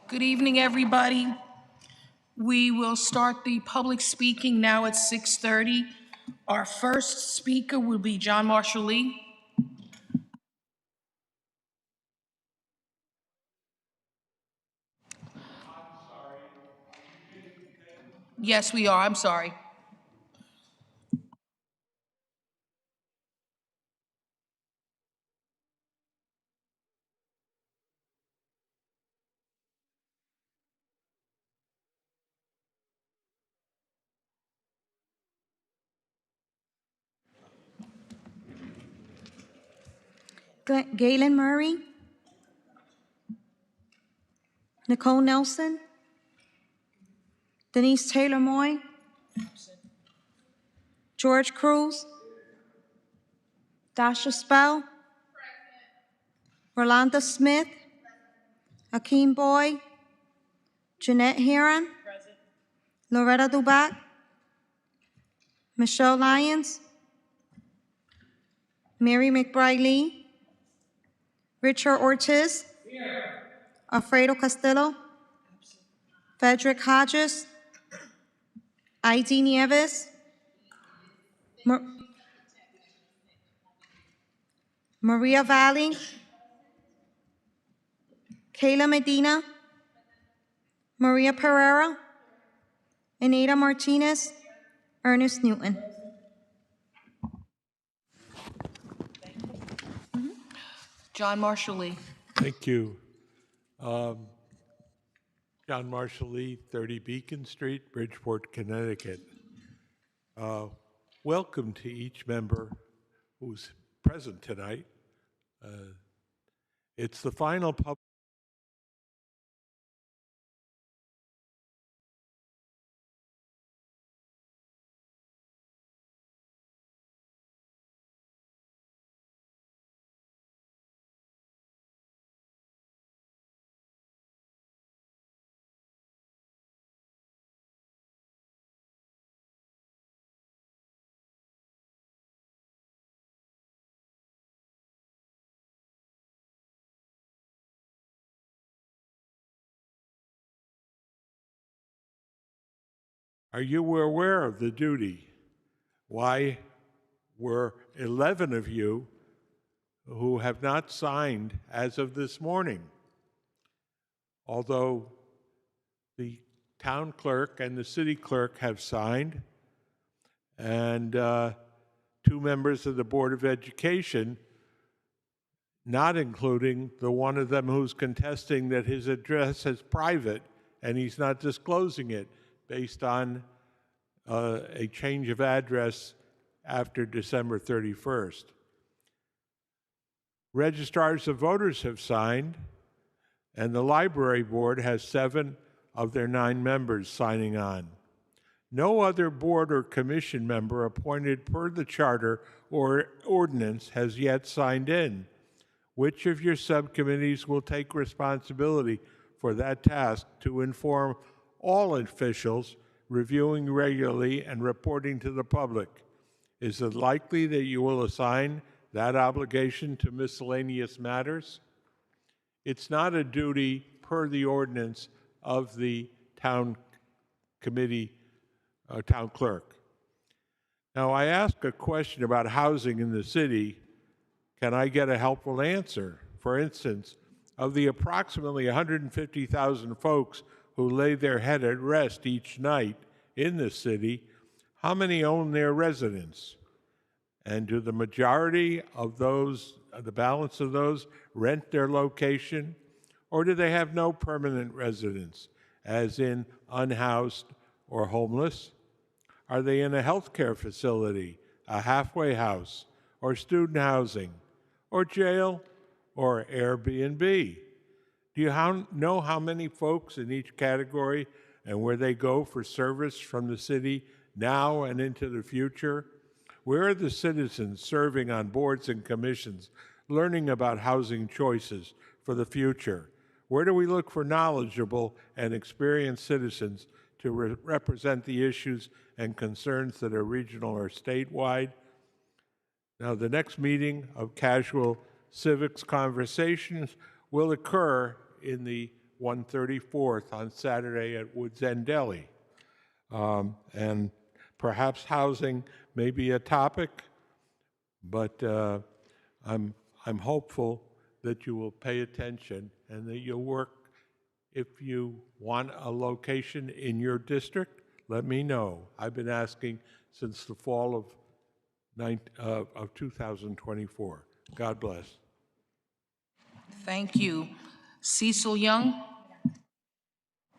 Good evening, everybody. We will start the public speaking now at 6:30. Our first speaker will be John Marshall Lee. Yes, we are. I'm sorry. Galen Murray, Nicole Nelson, Denise Taylor Moy, George Cruz, Dasha Spell, Rolanda Smith, Hakeem Boy, Jeanette Heron, Loretta Dubac, Michelle Lyons, Mary McBride Lee, Richard Ortiz, Alfredo Castillo, Frederick Hodges, Aidee Nieves, Maria Valley, Kayla Medina, Maria Pereira, Anita Martinez, Ernest Newton. John Marshall Lee. Thank you. John Marshall Lee, 30 Beacon Street, Bridgeport, Connecticut. Welcome to each member who's present tonight. It's the final public. Are you aware of the duty? Why were 11 of you who have not signed as of this morning? Although the town clerk and the city clerk have signed, and 2 members of the Board of Education, not including the one of them who's contesting that his address is private and he's not disclosing it based on a change of address after December 31st. Registrars of voters have signed, and the library board has 7 of their 9 members signing on. No other board or commission member appointed per the charter or ordinance has yet signed in. Which of your subcommittees will take responsibility for that task to inform all officials reviewing regularly and reporting to the public? Is it likely that you will assign that obligation to miscellaneous matters? It's not a duty per the ordinance of the town committee, town clerk. Now, I asked a question about housing in the city. Can I get a helpful answer? For instance, of the approximately 150,000 folks who lay their head at rest each night in the city, how many own their residence? And do the majority of those, the balance of those, rent their location? Or do they have no permanent residence, as in unhoused or homeless? Are they in a healthcare facility, a halfway house, or student housing, or jail, or Airbnb? Do you know how many folks in each category and where they go for service from the city now and into the future? Where are the citizens serving on boards and commissions, learning about housing choices for the future? Where do we look for knowledgeable and experienced citizens to represent the issues and concerns that are regional or statewide? Now, the next meeting of Casual Civics Conversations will occur in the 134th on Saturday at Woods End Deli. And perhaps housing may be a topic, but I'm hopeful that you will pay attention and that you'll work. If you want a location in your district, let me know. I've been asking since the fall of 2024. God bless. Thank you. Cecil Young?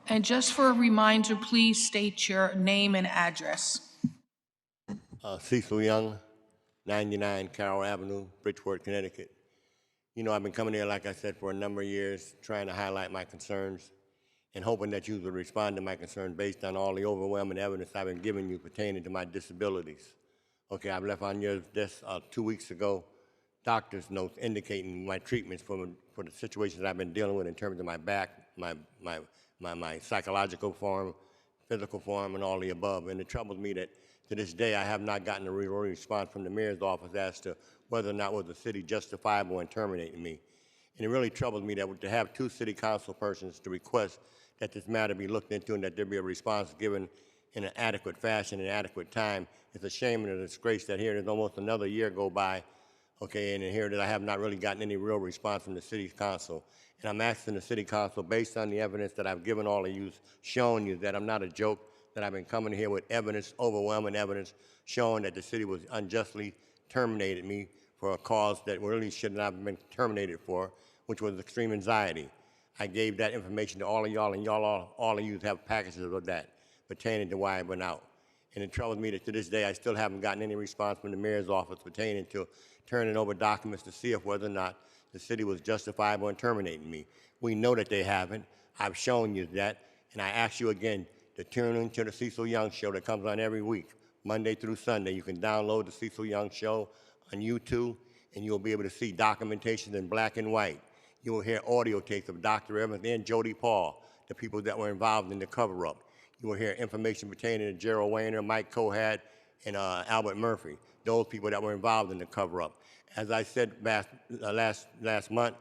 And just for a reminder, please state your name and address. Cecil Young, 99 Carroll Avenue, Bridgeport, Connecticut. You know, I've been coming here, like I said, for a number of years, trying to highlight my concerns and hoping that you would respond to my concerns based on all the overwhelming evidence I've been giving you pertaining to my disabilities. Okay, I've left on your desk 2 weeks ago doctor's notes indicating my treatments for the situations I've been dealing with in terms of my back, my psychological form, physical form, and all the above. And it troubles me that to this day I have not gotten a real response from the mayor's office as to whether or not was the city justifiable in terminating me. And it really troubles me that to have 2 city council persons to request that this matter be looked into and that there be a response given in an adequate fashion and adequate time. It's a shame and a disgrace that here there's almost another year go by, okay, and here that I have not really gotten any real response from the city council. And I'm asking the city council, based on the evidence that I've given all of you, showing you that I'm not a joke, that I've been coming here with evidence, overwhelming evidence, showing that the city was unjustly terminated me for a cause that really should not have been terminated for, which was extreme anxiety. I gave that information to all of y'all, and y'all, all of you have packages of that pertaining to why I went out. And it troubles me that to this day I still haven't gotten any response from the mayor's office pertaining to turning over documents to see if whether or not the city was justifiable in terminating me. We know that they haven't. I've shown you that, and I ask you again to tune into the Cecil Young Show that comes on every week, Monday through Sunday. You can download the Cecil Young Show on YouTube, and you'll be able to see documentation in black and white. You will hear audio tapes of Dr. Evans and Jody Paul, the people that were involved in the cover-up. You will hear information pertaining to Gerald Wayner, Mike Cohad, and Albert Murphy, those people that were involved in the cover-up. As I said last month,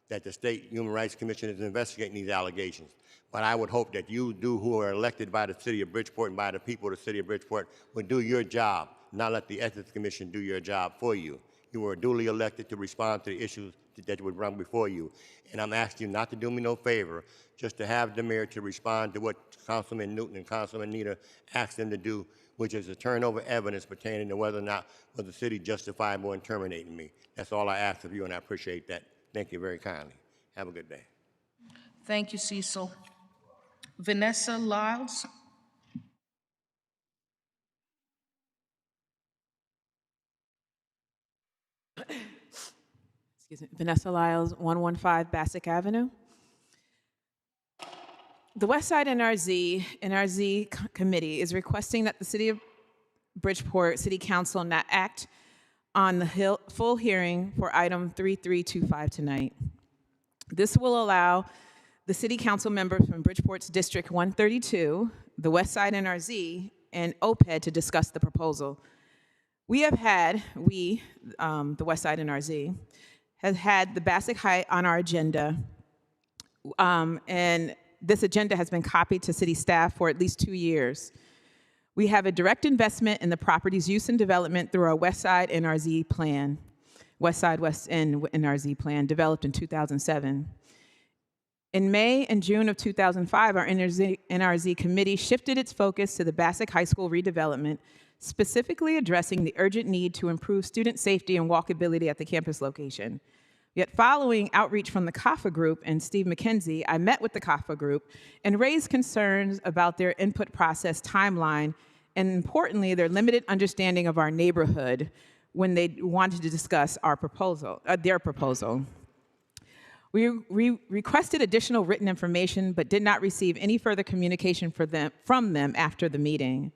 that the State Human Rights Commission is investigating these allegations. But I would hope that you who are elected by the city of Bridgeport and by the people of the city of Bridgeport would do your job, not let the Ethics Commission do your job for you. You were duly elected to respond to the issues that would run before you. And I'm asking you not to do me no favor, just to have the mayor to respond to what Councilman Newton and Councilman Nita asked them to do, which is to turn over evidence pertaining to whether or not was the city justifiable in terminating me. That's all I ask of you, and I appreciate that. Thank you very kindly. Have a good day. Thank you, Cecil. Vanessa Lyles? Excuse me, Vanessa Lyles, 115 Bassick Avenue. The Westside NRZ Committee is requesting that the City of Bridgeport City Council not act on the full hearing for item 3325 tonight. This will allow the City Council members from Bridgeport's District 132, the Westside NRZ, and OPED to discuss the proposal. We have had, the Westside NRZ, has had the Bassick Height on our agenda, and this agenda has been copied to city staff for at least 2 years. We have a direct investment in the property's use and development through our Westside NRZ plan, Westside West End NRZ plan, developed in 2007. In May and June of 2005, our NRZ committee shifted its focus to the Bassick High School redevelopment, specifically addressing the urgent need to improve student safety and walkability at the campus location. Yet following outreach from the CAFA group and Steve McKenzie, I met with the CAFA group and raised concerns about their input process timeline and, importantly, their limited understanding of our neighborhood when they wanted to discuss our proposal, their proposal. We requested additional written information but did not receive any further communication from them after the meeting.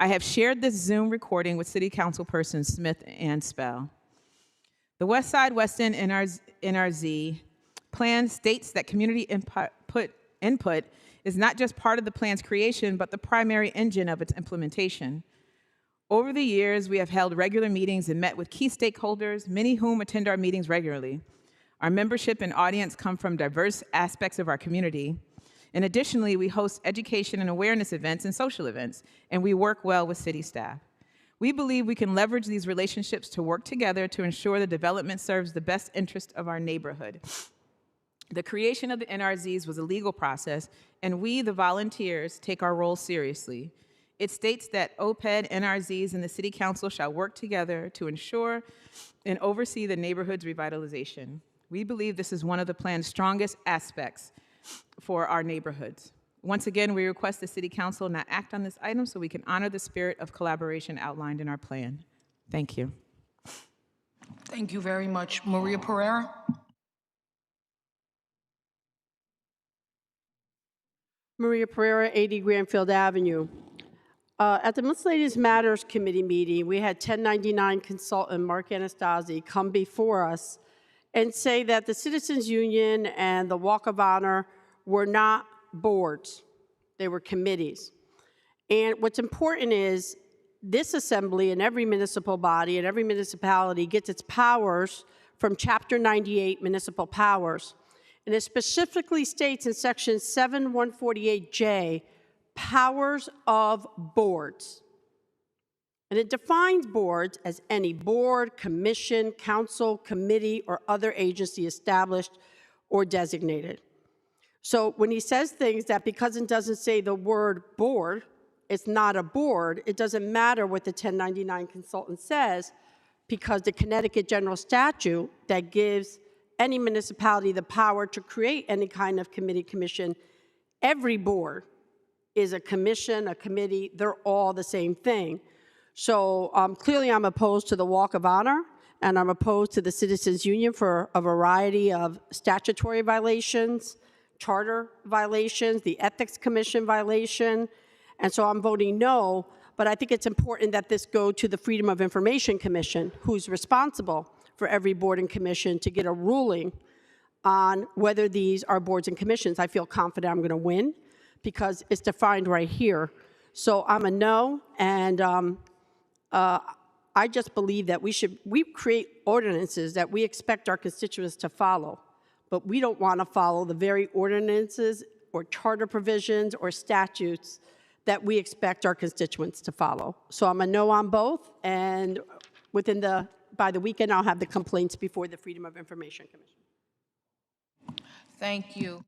I have shared this Zoom recording with City Council persons Smith and Spell. The Westside West End NRZ plan states that community input is not just part of the plan's creation, but the primary engine of its implementation. Over the years, we have held regular meetings and met with key stakeholders, many whom attend our meetings regularly. Our membership and audience come from diverse aspects of our community. And additionally, we host education and awareness events and social events, and we work well with city staff. We believe we can leverage these relationships to work together to ensure the development serves the best interest of our neighborhood. The creation of the NRZs was a legal process, and we, the volunteers, take our role seriously. It states that OPED, NRZs, and the City Council shall work together to ensure and oversee the neighborhood's revitalization. We believe this is one of the plan's strongest aspects for our neighborhoods. Once again, we request the City Council not act on this item so we can honor the spirit of collaboration outlined in our plan. Thank you. Thank you very much. Maria Pereira? Maria Pereira, 80 Granfield Avenue. At the Miscellaneous Matters Committee meeting, we had 1099 consultant Mark Anastasi come before us and say that the Citizens Union and the Walk of Honor were not boards, they were committees. And what's important is this assembly and every municipal body and every municipality gets its powers from Chapter 98 Municipal Powers. And it specifically states in Section 7148J, powers of boards. And it defines boards as any board, commission, council, committee, or other agency established or designated. So when he says things that because it doesn't say the word board, it's not a board, it doesn't matter what the 1099 consultant says, because the Connecticut General Statute that gives any municipality the power to create any kind of committee, commission, every board is a commission, a committee, they're all the same thing. So clearly I'm opposed to the Walk of Honor, and I'm opposed to the Citizens Union for a variety of statutory violations, charter violations, the Ethics Commission violation, and so I'm voting no, but I think it's important that this go to the Freedom of Information Commission, who's responsible for every board and commission to get a ruling on whether these are boards and commissions. I feel confident I'm gonna win because it's defined right here. So I'm a no, and I just believe that we create ordinances that we expect our constituents to follow, but we don't want to follow the very ordinances or charter provisions or statutes that we expect our constituents to follow. So I'm a no on both, and by the weekend, I'll have the complaints before the Freedom of Information Commission. Thank you.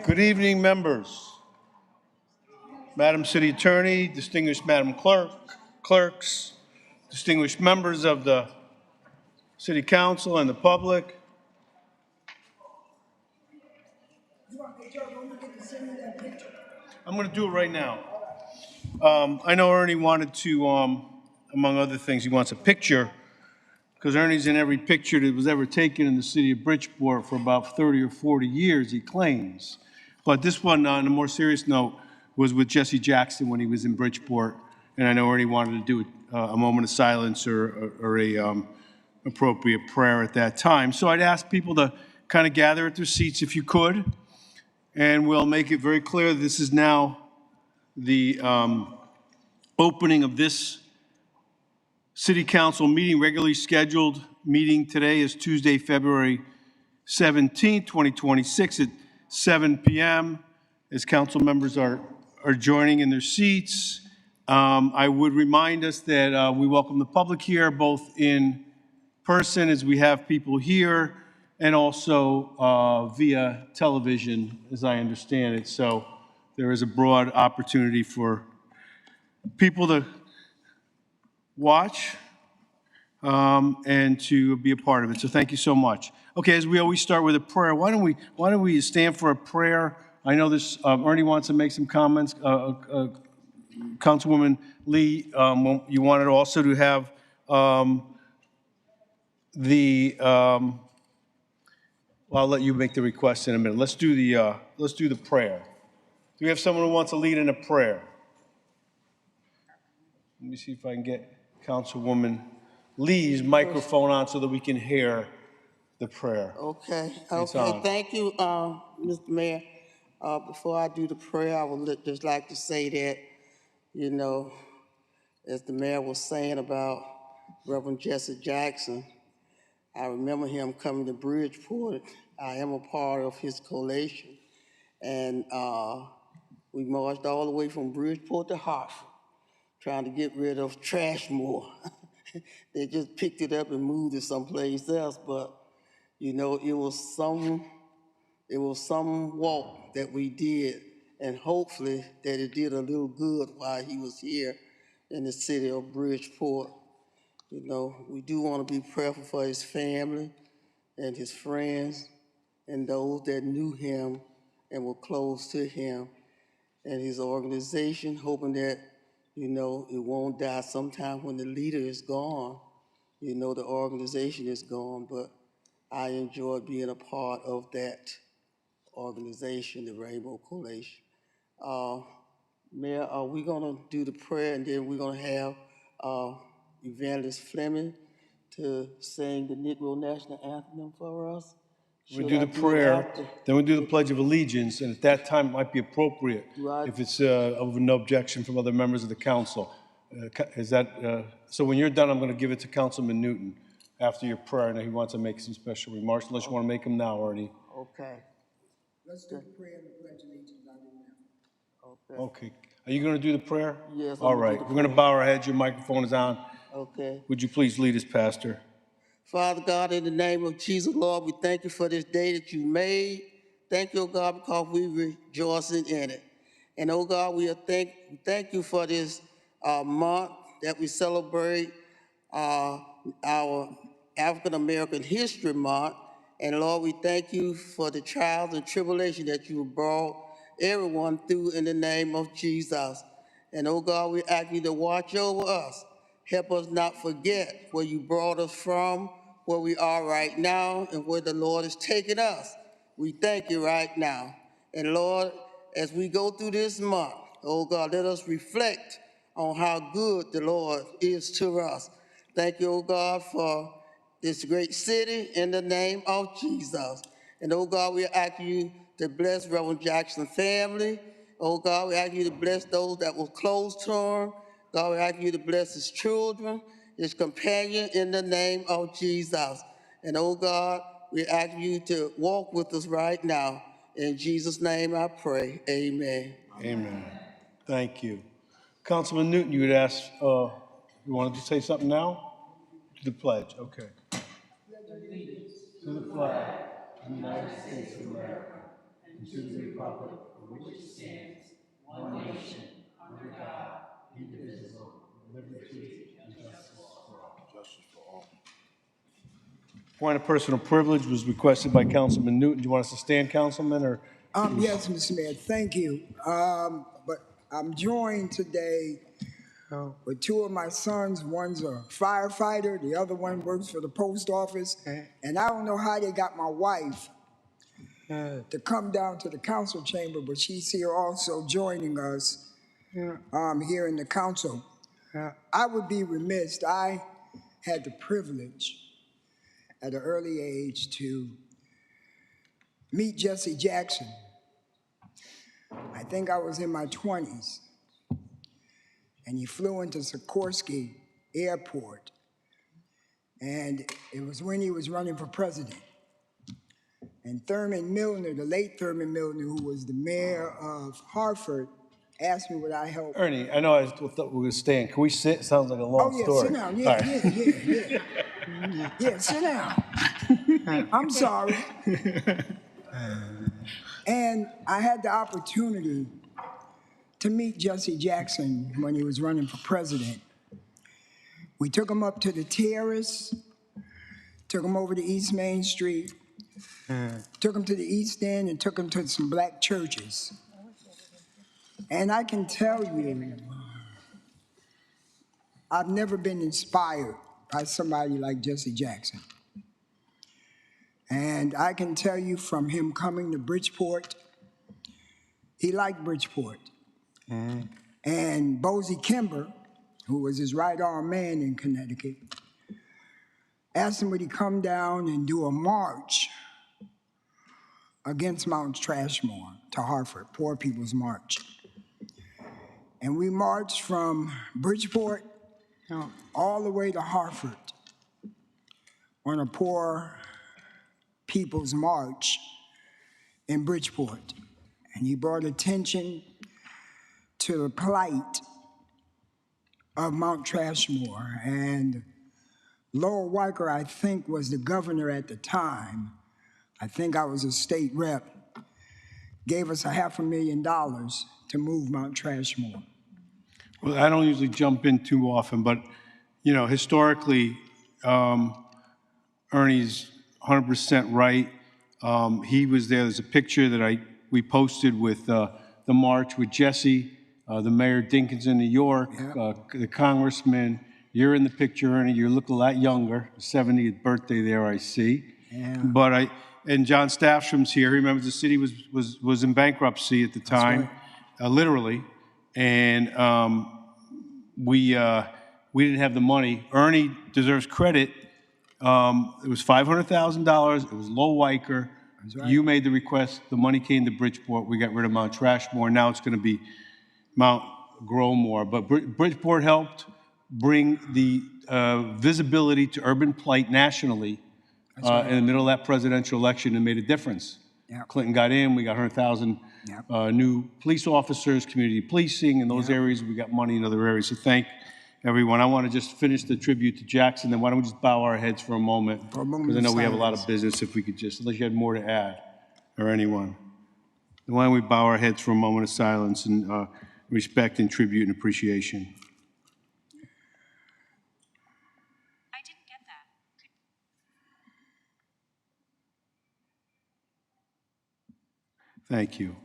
Good evening, members. Madam City Attorney, distinguished Madam Clerks, distinguished members of the City Council and the public. I'm going to do it right now. I know Ernie wanted to, among other things, he wants a picture, because Ernie's in every picture that was ever taken in the city of Bridgeport for about 30 or 40 years, he claims. But this one, on a more serious note, was with Jesse Jackson when he was in Bridgeport. And I know Ernie wanted to do a moment of silence or a appropriate prayer at that time. So I'd ask people to kind of gather at their seats if you could. And we'll make it very clear this is now the opening of this City Council meeting, regularly scheduled meeting. Today is Tuesday, February 17, 2026 at 7 p.m. As council members are joining in their seats, I would remind us that we welcome the public here, both in person as we have people here and also via television, as I understand it. So there is a broad opportunity for people to watch and to be a part of it. So thank you so much. Okay, as we always start with a prayer, why don't we stand for a prayer? I know this. Ernie wants to make some comments. Councilwoman Lee, you wanted also to have well, I'll let you make the request in a minute. Let's do the prayer. Do we have someone who wants to lead in a prayer? Let me see if I can get Councilwoman Lee's microphone on so that we can hear the prayer. Okay, It's okay, on. thank you, Mr. Mayor. Before I do the prayer, I would just like to say that, you know, as the mayor was saying about Reverend Jesse Jackson, I remember him coming to Bridgeport. I am a part of his collation, and we marched all the way from Bridgeport to Hartford, trying to get rid of Trashmore. They just picked it up and moved it someplace else, but you know, it was some walk that we did, and hopefully that it did a little good while he was here in the city of Bridgeport. You know, we do want to be prayerful for his family and his friends and those that knew him and were close to him and his organization, hoping that, you know, it won't die sometime when the leader is gone. You know, the organization is gone, but I enjoyed being a part of that organization, the Rainbow Coalition. Mayor, we're gonna do the prayer and then we're gonna have Evangelist Fleming to sing the Negro National Anthem for us. We Should do I the prayer, after? then we do the Pledge of Allegiance, and at that time it might be appropriate Right. if it's of no objection from other members of the council. Is that, so when you're done, I'm going to give it to Councilman Newton after your prayer, and he wants to make some special remarks, unless you want to make them now, Ernie. Okay. Let's do the prayer and the pledge of allegiance. I'll do it now. Okay. Okay. Are you going to do the prayer? Yes, I'm All gonna do right. the We're going to bow our heads. Your microphone is on. Okay. Would you please lead us, Pastor? Father God, in the name of Jesus, Lord, we thank you for this day that you made. Thank you, oh God, because we rejoicing in it. And oh God, we thank you for this month that we celebrate our African American History Month. And Lord, we thank you for the trials and tribulation that you brought everyone through in the name of Jesus. And oh God, we ask you to watch over us. Help us not forget where you brought us from, where we are right now, and where the Lord is taking us. We thank you right now. And Lord, as we go through this month, oh God, let us reflect on how good the Lord is to us. Thank you, oh God, for this great city in the name of Jesus. And oh God, we ask you to bless Reverend Jackson's family. Oh God, we ask you to bless those that were close to him. God, we ask you to bless his children, his companion in the name of Jesus. And oh God, we ask you to walk with us right now. In Jesus' name I pray, amen. Amen. Thank you. Councilman Newton, you had asked, you wanted to say something now? To the pledge, okay. To the flag of the United States of America, Point of personal privilege was requested by Councilman Newton. Do you want us to stand, Councilman, or? Yes, Mr. Mayor, thank you. But I'm joined today with two of my sons. One's a firefighter, the other one works for the post office. And I don't know how they got my wife to come down to the council chamber, but she's here also joining us here in the council. I would be remiss. I had the privilege at an early age to meet Jesse Jackson. I think I was in my 20s, and he flew into Sikorsky Airport, and it was when he was running for president. And Thurman Milner, the late Thurman Milner, who was the mayor of Hartford, asked me would I help. Ernie, I know I thought we were going to stand. Can we sit? Sounds like a long Oh, yeah, story. sit down. All Yeah, right. yeah. Yeah, sit down. I'm sorry. And I had the opportunity to meet Jesse Jackson when he was running for president. We took him up to the terrace, took him over to East Main Street, took him to the East End, and took him to some black churches. And I can tell you, I've never been inspired by somebody like Jesse Jackson. And I can tell you from him coming to Bridgeport, he liked Bridgeport. And Bosie Kimber, who was his right-arm man in Connecticut, asked him would he come down and do a march against Mount Trashmore to Hartford, Poor People's March. And we marched from Bridgeport all the way to Hartford on a Poor People's March in Bridgeport. And he brought attention to the plight of Mount Trashmore. And Lowell Weicker, I think, was the governor at the time. I think I was a state rep. Gave us $500,000 to move Mount Trashmore. Well, I don't usually jump in too often, but, you know, historically, Ernie's 100% right. He was there. There's a picture that we posted with the march with Jesse, the mayor Dinkins in New York, the congressman. You're in the picture, Ernie. You look a lot younger. 70th birthday there, I see. Yeah. But and John Staffstrom's here. He remembers the city was in bankruptcy at the time, literally, and we didn't have the money. Ernie deserves credit. It was $500,000. It was Low Weicker. Right. You made the request. The money came to Bridgeport. We got rid of Mount Trashmore. Now it's going to be Mount Growmore. But Bridgeport helped bring the visibility to urban plight nationally in the middle of that presidential election and made a difference. Yep. Clinton got in. We got 100,000 new police officers, community policing in those areas. We got money in other areas. So thank everyone. I want to just finish the tribute to Jackson. Then why don't we just bow our heads for a moment? Because I know we have a lot of business. If we could just, unless you had more to add, or anyone. Then why don't we bow our heads for a moment of silence and respect and tribute and appreciation. I didn't get that. Thank you.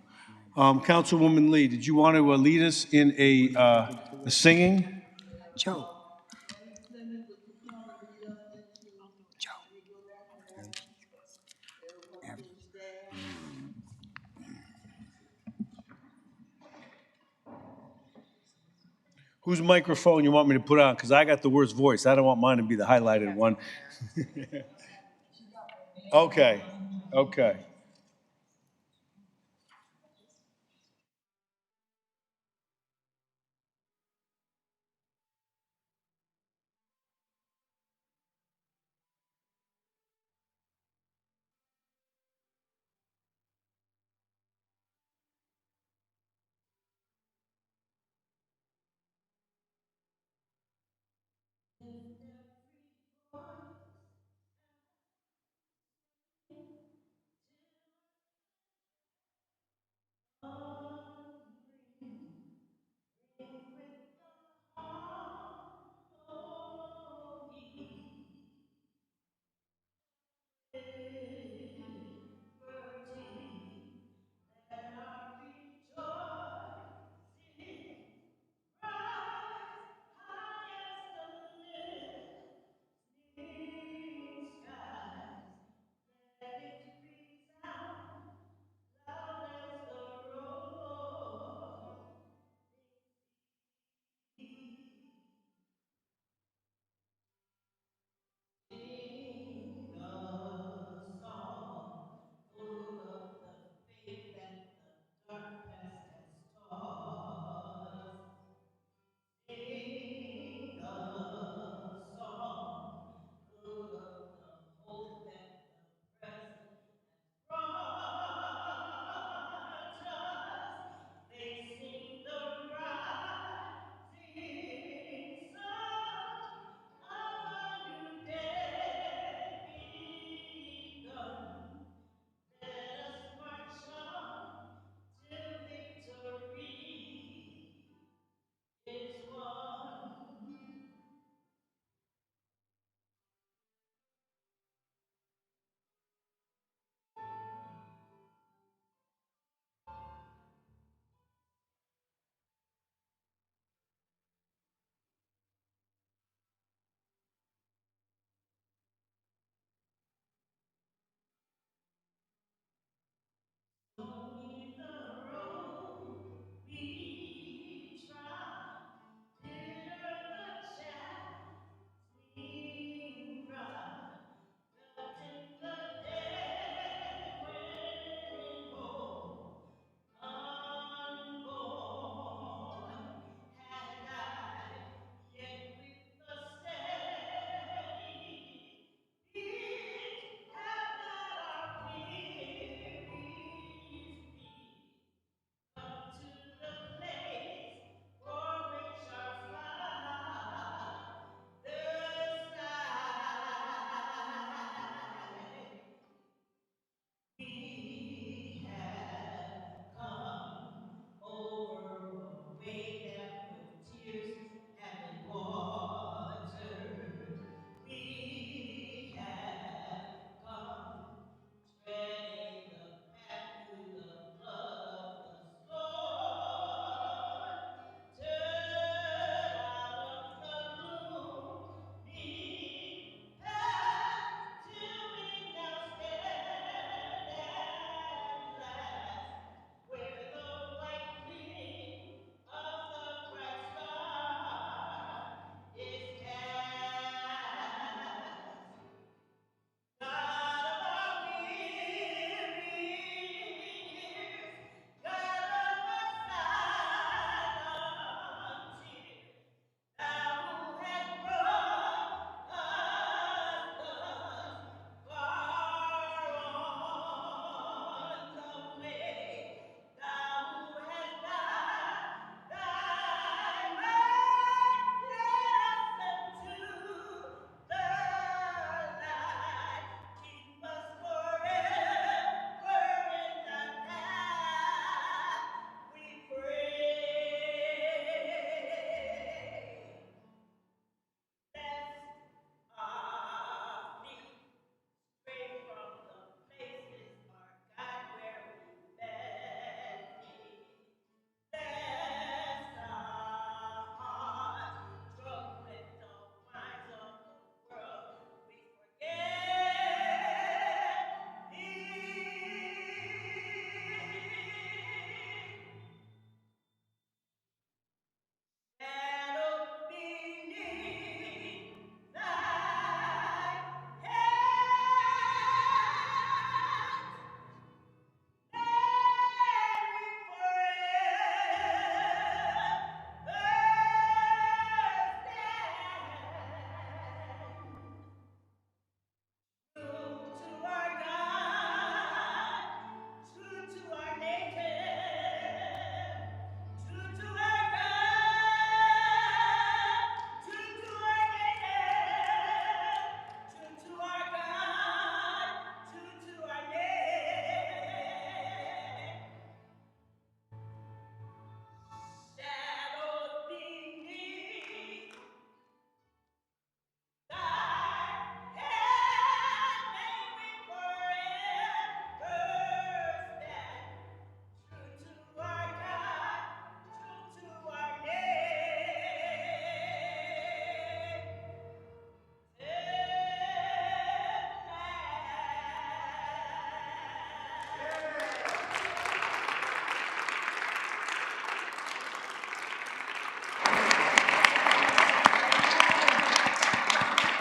Councilwoman Lee, did you want to lead us in a singing? Joe. Whose microphone you want me to put on? Because I got the worst voice. I don't want mine to be the highlighted one. Okay, okay.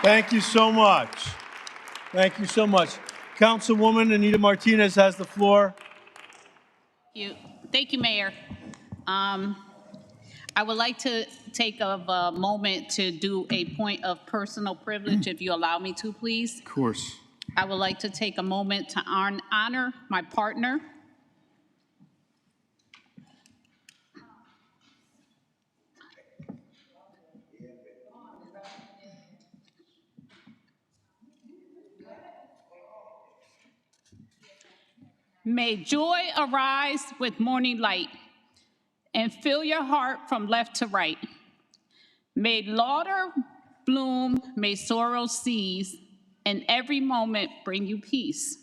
Thank you so much. Thank you so much. Councilwoman Anita Martinez has the floor. Thank you, Mayor. Um, I would like to take a moment to do a point of personal privilege, if you allow me to, please. Of course. I would like to take a moment to honor my partner. May joy arise with morning light and fill your heart from left to right. May laughter bloom, may sorrow cease, and every moment bring you peace.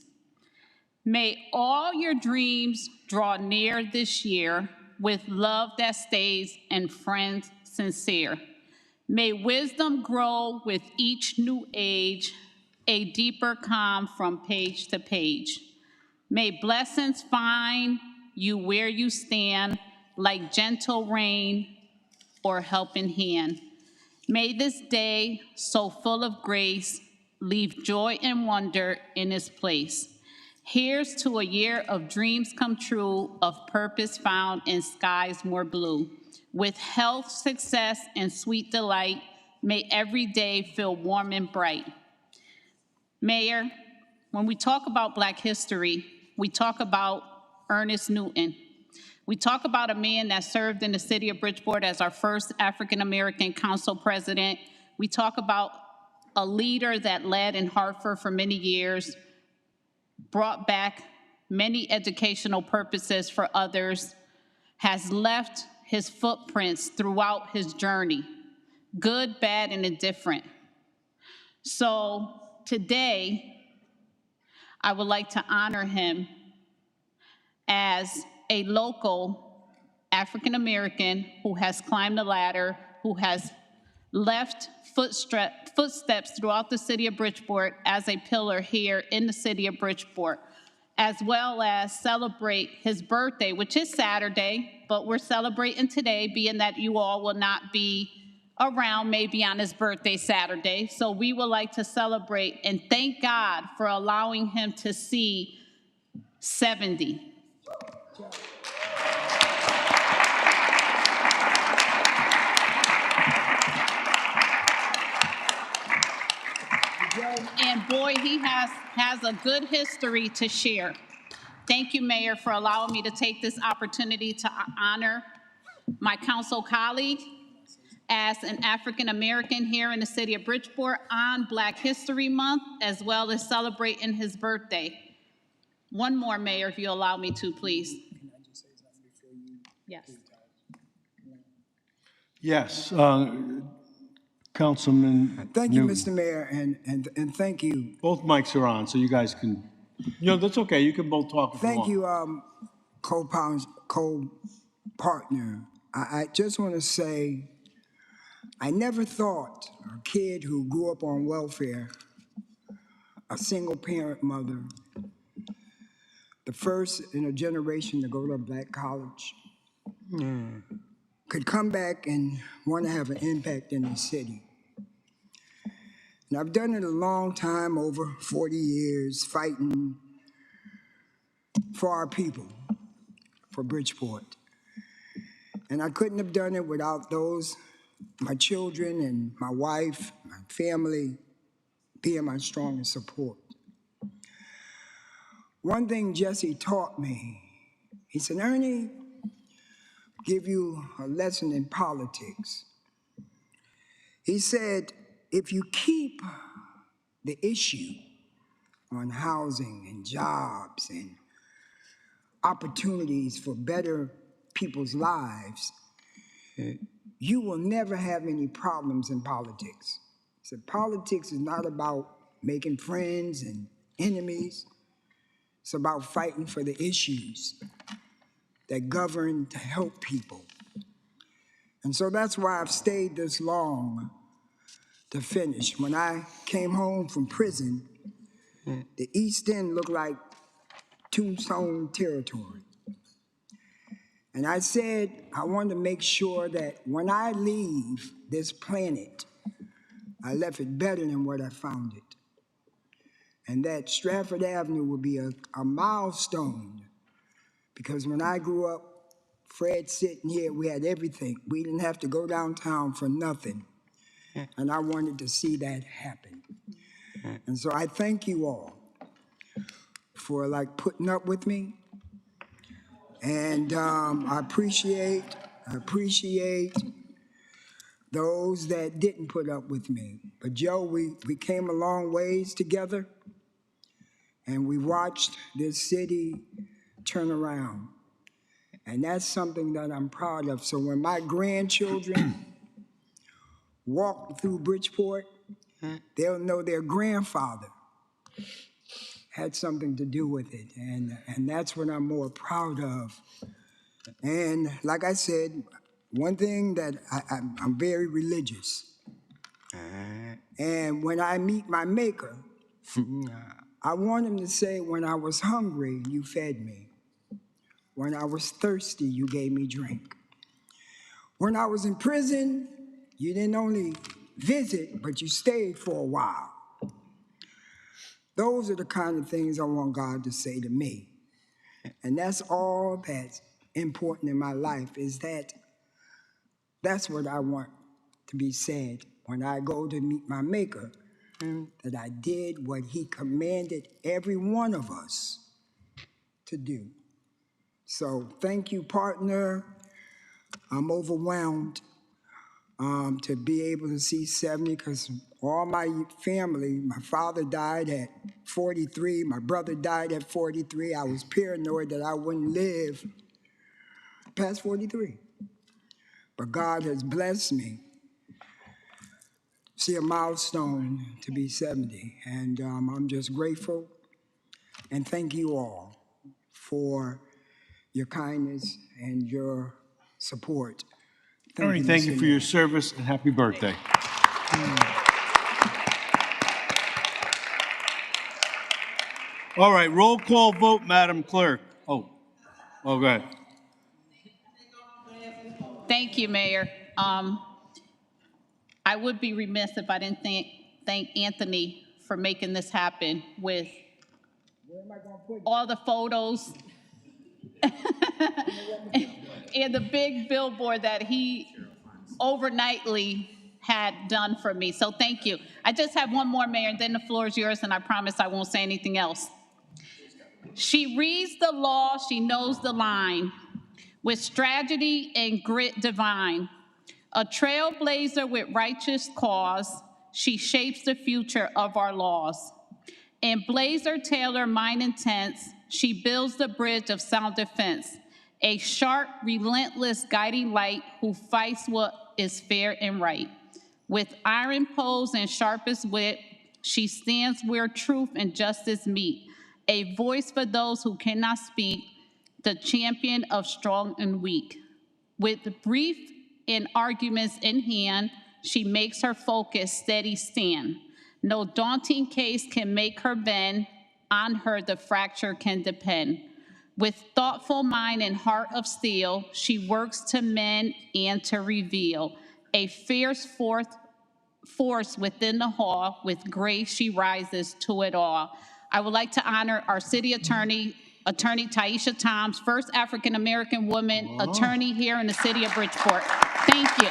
May all your dreams draw near this year with love that stays and friends sincere. May wisdom grow with each new age, a deeper calm from page to page. May blessings find you where you stand, like gentle rain or helping hand. May this day, so full of grace, leave joy and wonder in its place. Here's to a year of dreams come true, of purpose found in skies more blue. With health, success, and sweet delight, may every day feel warm and bright. Mayor, when we talk about Black history, we talk about Ernest Newton. We talk about a man that served in the city of Bridgeport as our first African-American council president. We talk about a leader that led in Hartford for many years, brought back many educational purposes for others, has left his footprints throughout his journey, good, bad, and indifferent. So today, I would like to honor him as a local African-American who has climbed the ladder, who has left footsteps throughout the city of Bridgeport as a pillar here in the city of Bridgeport, as well as celebrate his birthday, which is Saturday, but we're celebrating today, being that you all will not be around maybe on his birthday Saturday. So we would like to celebrate and thank God for allowing him to see 70. And boy, he has a good history to share. Thank you, Mayor, for allowing me to take this opportunity to honor my council colleague as an African American here in the city of Bridgeport on Black History Month, as well as celebrating his birthday. One more, Mayor, if you allow me to, please. Can I just say something before you? Yes. Yes, Councilman. Thank you, Newton. Mr. Mayor, and thank you. Both mics are on, so you guys can, that's okay. You can both talk if you want. Thank you, co-partner. I just want to say, I never thought a kid who grew up on welfare, a single parent mother, the first in a generation to go to a Black college, could come back and want to have an impact in the city. And I've done it a long time, over 40 years, fighting for our people, for Bridgeport. And I couldn't have done it without those, my children and my wife, my family, being my strongest support. One thing Jesse taught me, he said, Ernie, give you a lesson in politics. He said, if you keep the issue on housing and jobs and opportunities for better people's lives, you will never have any problems in politics. So politics is not about making friends and enemies. It's about fighting for the issues that govern to help people. And so that's why I've stayed this long to finish. When I came home from prison, the East End looked like Tombstone territory. And I said, I want to make sure that when I leave this planet, I left it better than what I found it. And that Stratford Avenue will be a milestone, because when I grew up, Fred sitting here, we had everything. We didn't have to go downtown for nothing. And I wanted to see that happen. And so I thank you all for like putting up with me. And I appreciate those that didn't put up with me. But Joe, we came a long ways together, and we watched this city turn around. And that's something that I'm proud of. So when my grandchildren walk through Bridgeport, they'll know their grandfather had something to do with it. And that's what I'm more proud of. And like I said, one thing that I'm very religious. And when I meet my maker, I want him to say, when I was hungry, you fed me. When I was thirsty, you gave me drink. When I was in prison, you didn't only visit, but you stayed for a while. Those are the kind of things I want God to say to me. And that's all that's important in my life, is that's what I want to be said when I go to meet my maker, that I did what he commanded every one of us to do. So thank you, partner. I'm overwhelmed to be able to see 70, because all my family, my father died at 43, my brother died at 43. I was paranoid that I wouldn't live past 43. But God has blessed me. See a milestone to be 70. And I'm just grateful. And thank you all for your kindness and your support. Ernie, thank Mr. you for Mayor. your service, and happy birthday. All right, roll call vote, Madam Clerk. Oh, go ahead. Thank you, Mayor. I would be remiss if I didn't thank Anthony for making this happen with all the photos and the big billboard that he overnightly had done for me. So thank you. I just have one more, Mayor, and then the floor is yours, and I promise I won't say anything else. She reads the law, she knows the line, with strategy and grit divine. A trailblazer with righteous cause, she shapes the future of our laws. In Blazer Taylor Mind Intense, she builds the bridge of sound defense, a sharp, relentless guiding light who fights what is fair and right. With iron poles and sharpest wit, she stands where truth and justice meet, a voice for those who cannot speak, the champion of strong and weak. With brief and arguments in hand, she makes her focus steady stand. No daunting case can make her bend, on her the fracture can depend. With thoughtful mind and heart of steel, she works to mend and to reveal. A fierce force within the hall, with grace she rises to it all. I would like to honor our city attorney, Attorney Taisha Toms, first African-American woman attorney here in the city of Bridgeport. Thank you.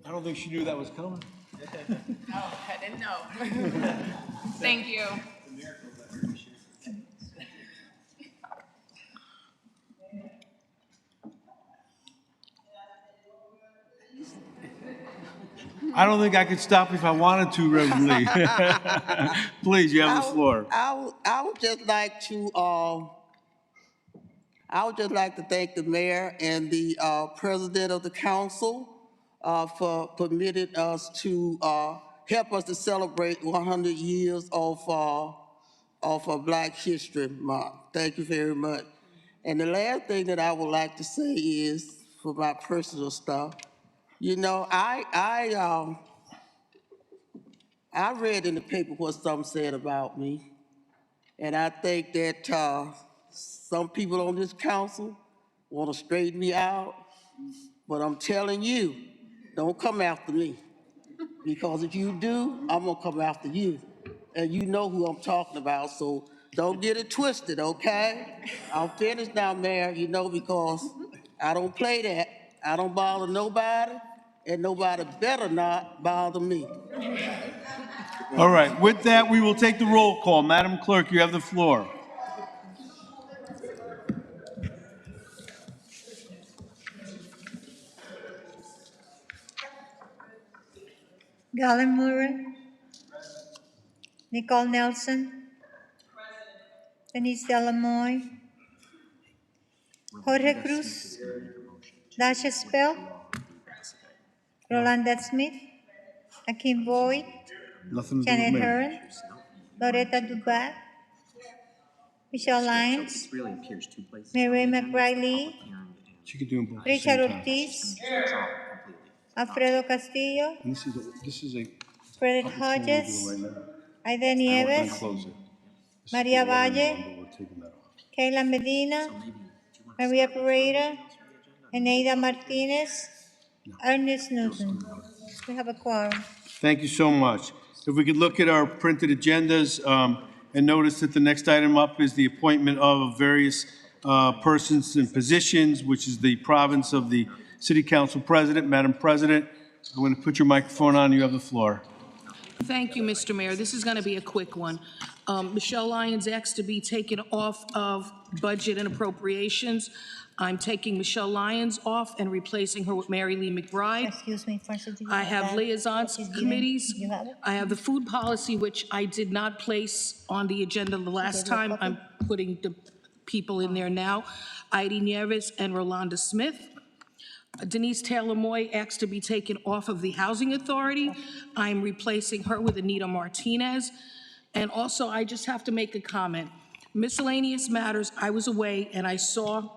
I don't think she knew that was coming. Oh, I didn't know. Thank you. I don't think I could stop if I wanted to, Reverend Lee. Please, you have the floor. I would just like to thank the mayor and the president of the council for permitting us to help us to celebrate 100 years of Black History Month. Thank you very much. And the last thing that I would like to say is, for my personal stuff, you know, I read in the paper what some said about me, and I think that some people on this council want to straighten me out, but I'm telling you, don't come after me, because if you do, I'm gonna come after you, and you know who I'm talking about, so don't get it twisted, okay? I'm finished now, Mayor, you know, because I don't play that. I don't bother nobody, and nobody better not bother me. All right, with that, we will take the roll call. Madam Clerk, you have the floor. Galen Murray, Nicole Nelson, Denise Delamoy, Jorge Cruz, Dasha Spell, Rolanda Smith, Akim Boyd, Nothing to do with Janet me. Hearn, Loretta Dubat, Michelle Lyons, Mary McBride, She could do them both at the Richard same time. Ortiz, Alfredo Castillo, And this is a Frederick public hearing we're doing Hodges, right now. Aida Then Nieves, close it. This is Maria the water and Valle, one, but we're taking that off. Kayla Medina, Maria Pereira, Eneida Martinez, Ernest Newton. We have a quorum. Thank you so much. If we could look at our printed agendas and notice that the next item up is the appointment of various persons and positions, which is the province of the City Council President. Madam President, I'm going to put your microphone on. You have the floor. Thank you, Mr. Mayor. This is going to be a quick one. Michelle Lyons asked to be taken off of Budget and Appropriations. I'm taking Michelle Lyons off and replacing her with Mary Lee McBride. Excuse me, Francis, do you I have have that? liaisons She's given- committees. You have it? I have the food policy, which I did not place on the agenda the last gave you a time. copy? I'm putting the people in there now. Heidi Nieves and Rolanda Smith. Denise Taylor Moy asked to be taken off of the Housing Authority. I'm replacing her with Anita Martinez. And also, I just have to make a comment. Miscellaneous matters, I was away and I saw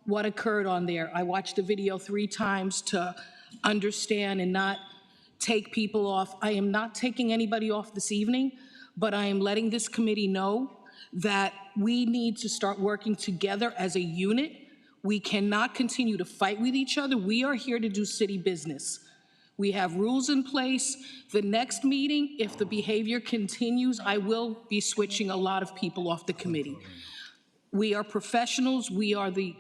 what occurred on there. I watched the video 3 times to understand and not take people off. I am not taking anybody off this evening, but I am letting this committee know that we need to start working together as a unit. We cannot continue to fight with each other. We are here to do city business. We have rules in place. The next meeting, if the behavior continues, I will be switching a lot of people off the committee. We are professionals. We are the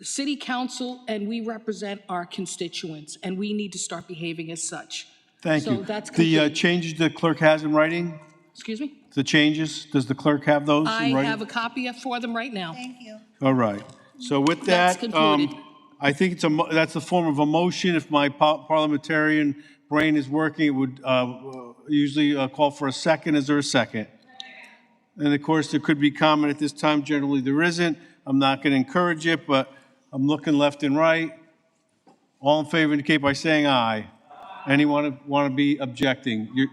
city council, and we represent our constituents, and we need to start behaving as such. Thank So you. that's The complete. changes the clerk has in writing, Excuse me? the changes, does the clerk have those I in writing? have a copy for them right now. Thank you. All right. So with That's that, concluded. I think that's a form of a motion. If my parliamentarian brain is working, it would usually call for a second. Is there a second? And of course, there could be comment at this time. Generally, there isn't. I'm not going to encourage it, but I'm looking left and right. All in favor indicate by saying aye. Anyone want to be objecting? You're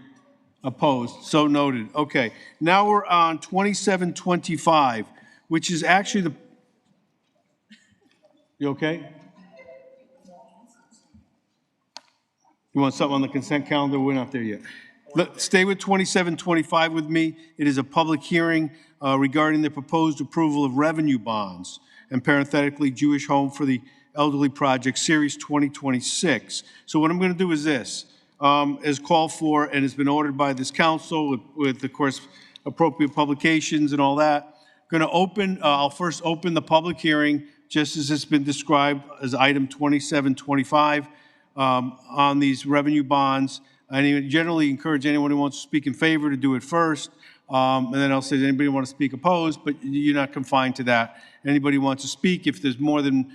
opposed. So noted. Okay. Now we're on 2725, which is actually the. You okay? You want something on the consent calendar? We're not there yet. Stay with 2725 with me. It is a public hearing regarding the proposed approval of revenue bonds and parenthetically Jewish Home for the Elderly Project Series 2026. So what I'm going to do is this, as called for and has been ordered by this council with of course, appropriate publications and all that. Going to open, I'll first open the public hearing just as it's been described as item 2725 on these revenue bonds. I generally encourage anyone who wants to speak in favor to do it first. And then I'll say, does anybody want to speak opposed? But you're not confined to that. Anybody who wants to speak, if there's more than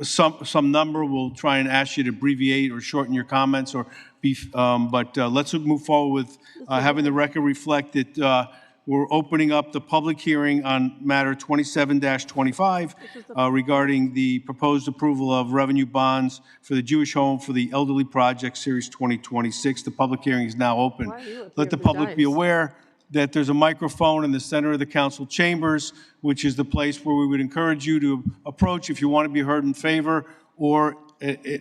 some number, we'll try and ask you to abbreviate or shorten your comments. Or be, but let's move forward with having the record reflect that we're opening up the public hearing on matter 27-25 regarding the proposed approval of revenue bonds for the Jewish Home for the Elderly Project Series 2026. The public hearing is now open. Why are you up Let here the at the public be dais? aware that there's a microphone in the center of the council chambers, which is the place where we would encourage you to approach if you want to be heard in favor or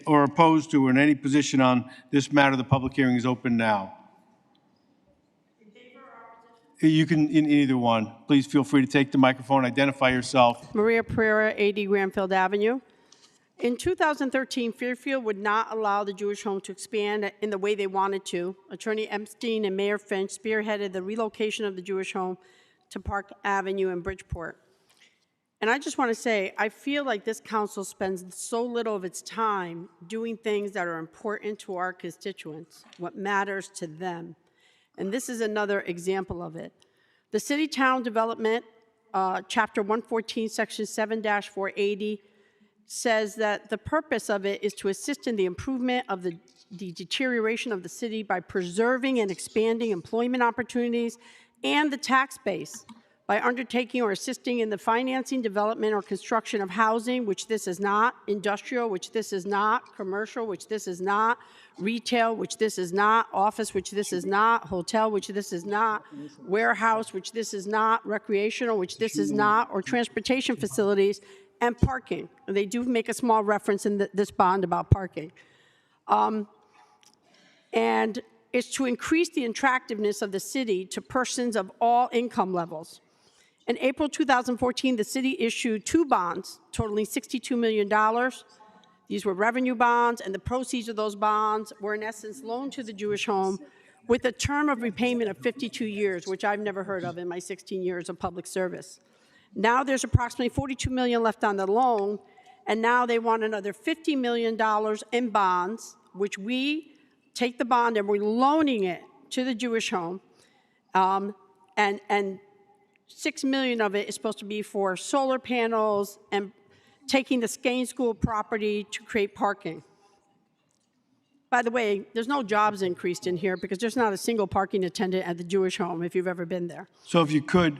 opposed to, or in any position on this matter. The public hearing is open now. You can, in either one. Please feel free to take the microphone, identify yourself. Maria Pereira, 80 Granfield Avenue. In 2013, Fairfield would not allow the Jewish Home to expand in the way they wanted to. Attorney Epstein and Mayor Finch spearheaded the relocation of the Jewish Home to Park Avenue in Bridgeport. And I just want to say, I feel like this council spends so little of its time doing things that are important to our constituents, what matters to them. And this is another example of it. The City Town Development, Chapter 114, Section 7-480, says that the purpose of it is to assist in the improvement of the deterioration of the city by preserving and expanding employment opportunities and the tax base by undertaking or assisting in the financing, development, or construction of housing, which this is not, industrial, which this is not, commercial, which this is not, retail, which this is not, office, which this is not, hotel, which this is not, warehouse, which this is not, recreational, which this is not, or transportation facilities, and parking. And they do make a small reference in this bond about parking. And it's to increase the attractiveness of the city to persons of all income levels. In April 2014, the city issued 2 bonds totaling $62 million. These were revenue bonds, and the proceeds of those bonds were in essence loaned to the Jewish Home with a term of repayment of 52 years, which I've never heard of in my 16 years of public service. Now there's approximately $42 million left on the loan, and now they want another $50 million in bonds, which we take the bond and we're loaning it to the Jewish Home, and $6 million of it is supposed to be for solar panels and taking the Skane School property to create parking. By the way, there's no jobs increased in here because there's not a single parking attendant at the Jewish Home if you've ever been there. So if you could,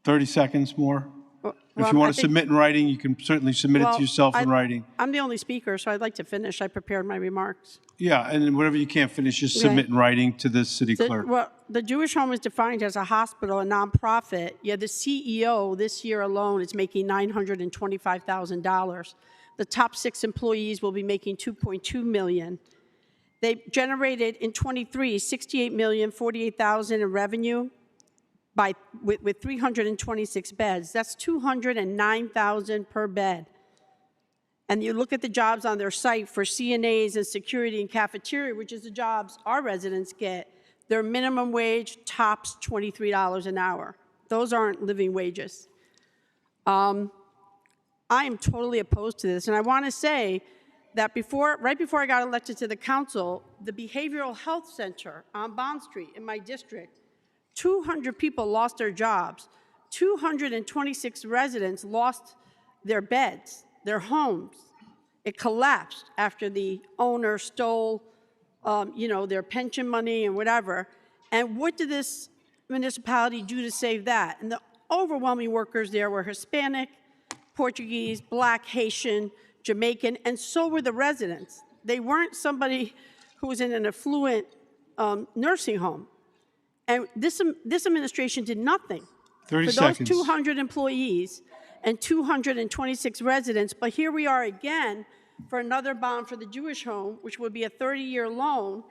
30 seconds more. If you I want to think- submit in writing, you can certainly submit it to yourself in writing. I'm the only speaker, so I'd like to finish. I prepared my remarks. Yeah, and then whatever you can't finish, just submit in writing to the city clerk. Well, the Jewish Home is defined as a hospital, a nonprofit. Yet the CEO this year alone is making $925,000. The top 6 employees will be making $2.2 million. They generated in 23 $68,048,000 in revenue with 326 beds. That's $209,000 per bed. And you look at the jobs on their site for CNAs and security and cafeteria, which is the jobs our residents get, their minimum wage tops $23 an hour. Those aren't living wages. I am totally opposed to this, and I want to say that right before I got elected to the council, the Behavioral Health Center on Bond Street in my district, 200 people lost their jobs. 226 residents lost their beds, their homes. It collapsed after the owner stole, their pension money and whatever. And what did this municipality do to save that? And the overwhelming workers there were Hispanic, Portuguese, Black, Haitian, Jamaican, and so were the residents. They weren't somebody who was in an affluent nursing home. And this administration did nothing 30 for seconds. those 200 employees and 226 residents. But here we are again for another bond for the Jewish Home, which would be a 30-year loan.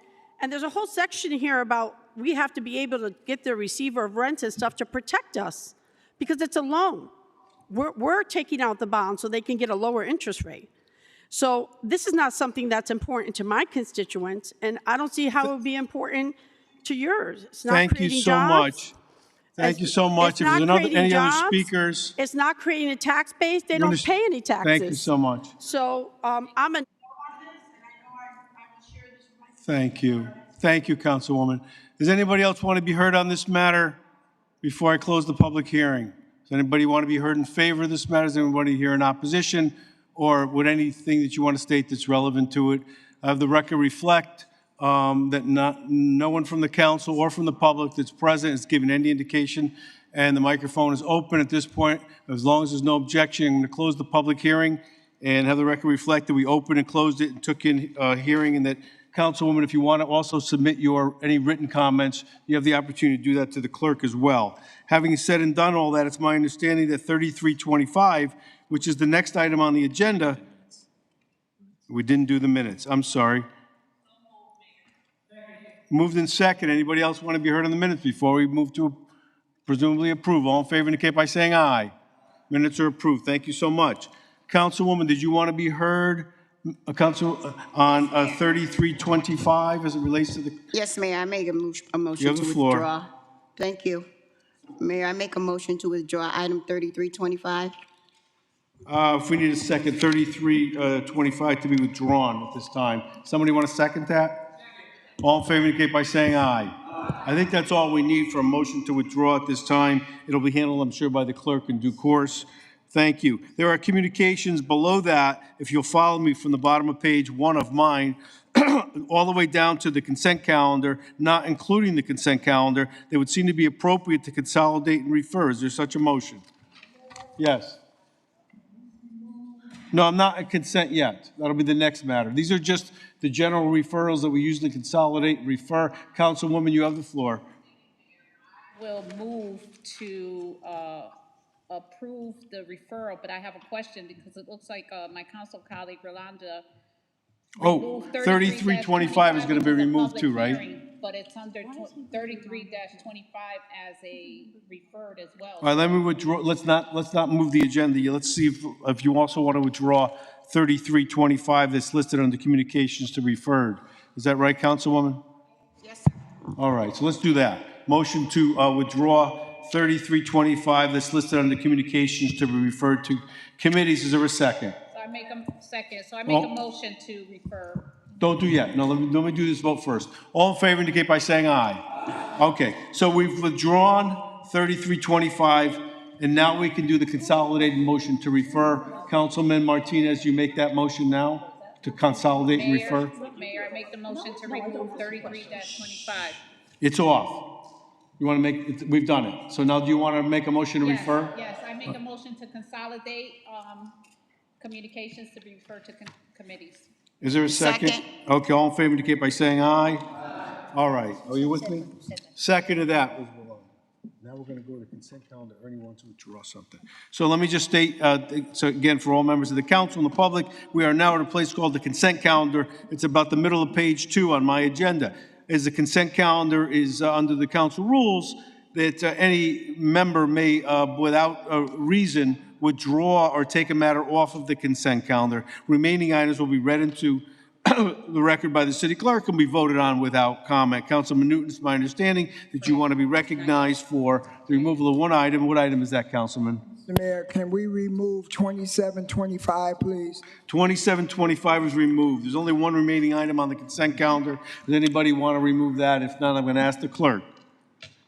And there's a whole section here about we have to be able to get the receiver of rents and stuff to protect us because it's a loan. We're taking out the bond so they can get a lower interest rate. So this is not something that's important to my constituents, and I don't see how it would be important to yours. It's not Thank you creating so jobs. much. Thank you so much. It's If not there's creating any other jobs. speakers. It's not creating a tax base. They don't pay any taxes. Thank you so much. So I'm a. Thank you. Thank you, Councilwoman. Does anybody else want to be heard on this matter before I close the public hearing? Does anybody want to be heard in favor of this matter? Does anybody here in opposition? Or would anything that you want to state that's relevant to it? The record reflect that no one from the council or from the public that's present is given any indication, and the microphone is open at this point. As long as there's no objection, I'm going to close the public hearing and have the record reflect that we opened and closed it and took in hearing, and that, Councilwoman, if you want to also submit any written comments, you have the opportunity to do that to the clerk as well. Having said and done all that, it's my understanding that 3325, which is the next item on the agenda, we didn't do the minutes. I'm sorry. Moved in second. Anybody else want to be heard on the minutes before we move to presumably approve? All in favor indicate by saying aye. Minutes are approved. Thank you so much. Councilwoman, did you want to be heard, on 3325 as it relates to the? Yes, Mayor, I make a You motion have to the floor. withdraw. Thank you. Mayor, I make a motion to withdraw item 3325. If we need a second, 3325 to be withdrawn at this time. Somebody want to second that? All in favor indicate by saying aye. I think that's all we need for a motion to withdraw at this time. It'll be handled, I'm sure, by the clerk in due course. Thank you. There are communications below that, if you'll follow me from the bottom of page 1 of mine, all the way down to the consent calendar, not including the consent calendar, that would seem to be appropriate to consolidate and refer. Is there such a motion? Yes. No, I'm not at consent yet. That'll be the next matter. These are just the general referrals that we usually consolidate and refer. Councilwoman, you have the floor. Will move to approve the referral, but I have a question because it looks like my council colleague Rolanda Oh, 3325 is going to be removed too, right? But it's under 33-25 as a referred as well. All right, let me withdraw. Let's not move the agenda. Let's see if you also want to withdraw 3325 that's listed under communications to referred. Is that right, Councilwoman? Yes, sir. All right, so let's do that. Motion to withdraw 3325 that's listed under communications to be referred to committees. Is there a second? So I make a second. So I make a motion to refer. Don't do yet. No, let me do this vote first. All in favor indicate by saying aye. Okay, so we've withdrawn 3325, and now we can do the consolidated motion to refer. Councilman Martinez, you make that motion now to consolidate and refer? Mayor, I make the motion to remove 33-25. It's off. You want to make, we've done it. So now do you want to make a motion to refer? Yes, I make a motion to consolidate communications to be referred to committees. Is there a second? Second. Okay, all in favor indicate by saying aye. All right, are you with me? Second to that was Rolanda. Now we're going to go to consent calendar. Ernie wants to withdraw something. So let me just state, so again, for all members of the council and the public, we are now at a place called the consent calendar. It's about the middle of page 2 on my agenda. As the consent calendar is under the council rules, that any member may, without a reason, withdraw or take a matter off of the consent calendar. Remaining items will be read into the record by the city clerk and be voted on without comment. Councilman Newton, it's my understanding that you want to be recognized for the removal of one item. What item is that, Councilman? Mr. Mayor, can we remove 2725, please? 2725 is removed. There's only one remaining item on the consent calendar. Does anybody want to remove that? If not, I'm going to ask the clerk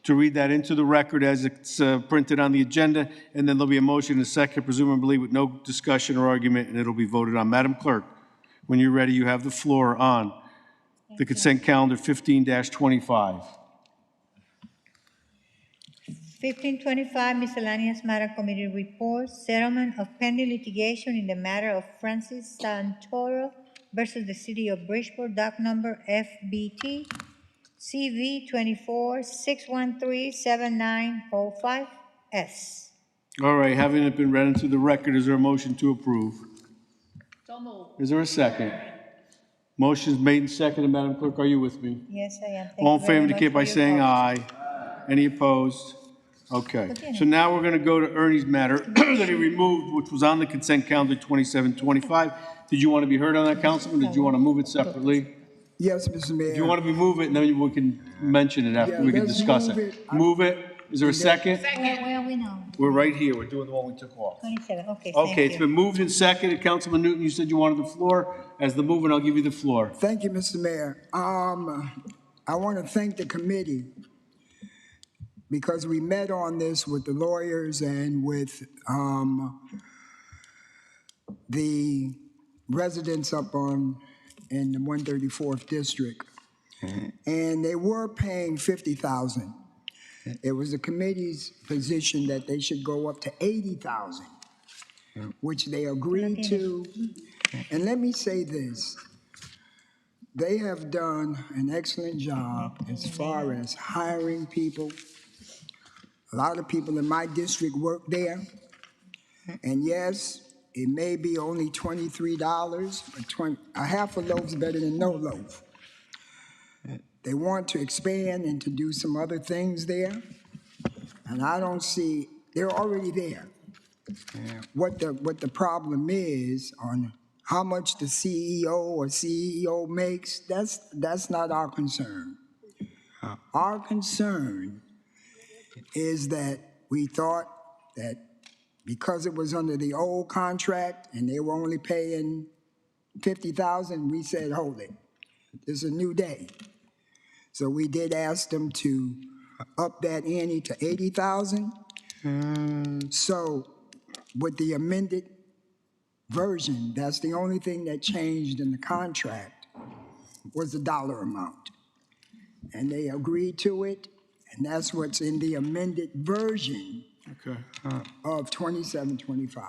to read that into the record as it's printed on the agenda, and then there'll be a motion in a second, presumably with no discussion or argument, and it'll be voted on. Madam Clerk, when you're ready, you have the floor on the consent calendar 15-25. 1525, miscellaneous matter committee report, settlement of pending litigation in the matter of Francis Santoro versus the city of Bridgeport, dock number FBT CV 24-613-7905S. All right, having it been read into the record, is there a motion to approve? So moved. Is there a second? Motion's made and seconded. Madam Clerk, are you with me? Yes, I am. Thank All you in very favor much indicate for by your saying vote. aye. Any opposed? Okay. So now we're going to go to Ernie's matter that he removed, which was on the consent calendar 2725. Did you want to be heard on that, Councilman, or did you want to move it separately? Yes, Mr. Mayor. If you want to be move it, and then we can mention it after Yeah, we can let's discuss move it. it. Move it. Is there a second? Where are we now? We're right here. We're doing the one we took off. 27, okay, Okay, thank it's you. been moved and seconded. Councilman Newton, you said you wanted the floor. As the movement, I'll give you the floor. Thank you, Mr. Mayor. I want to thank the committee because we met on this with the lawyers and with the residents up in the 134th district. and they were paying 50,000. It was the committee's position that they should go up to 80,000, which they agreed to. And let me say this, they have done an excellent job as far as hiring people. A lot of people in my district work there. And yes, it may be only $23, but a half a loaf's better than no loaf. They want to expand and to do some other things there. And I don't see, they're already there. What the problem is on how much the CEO or CEO makes, that's not our concern. Our concern is that we thought that because it was under the old contract and they were only paying 50,000, we said, hold it, it's a new day. So we did ask them to up that ante to 80,000. So with the amended version, that's the only thing that changed in the contract was the dollar amount. And they agreed to it, and that's what's in the amended version of 2725.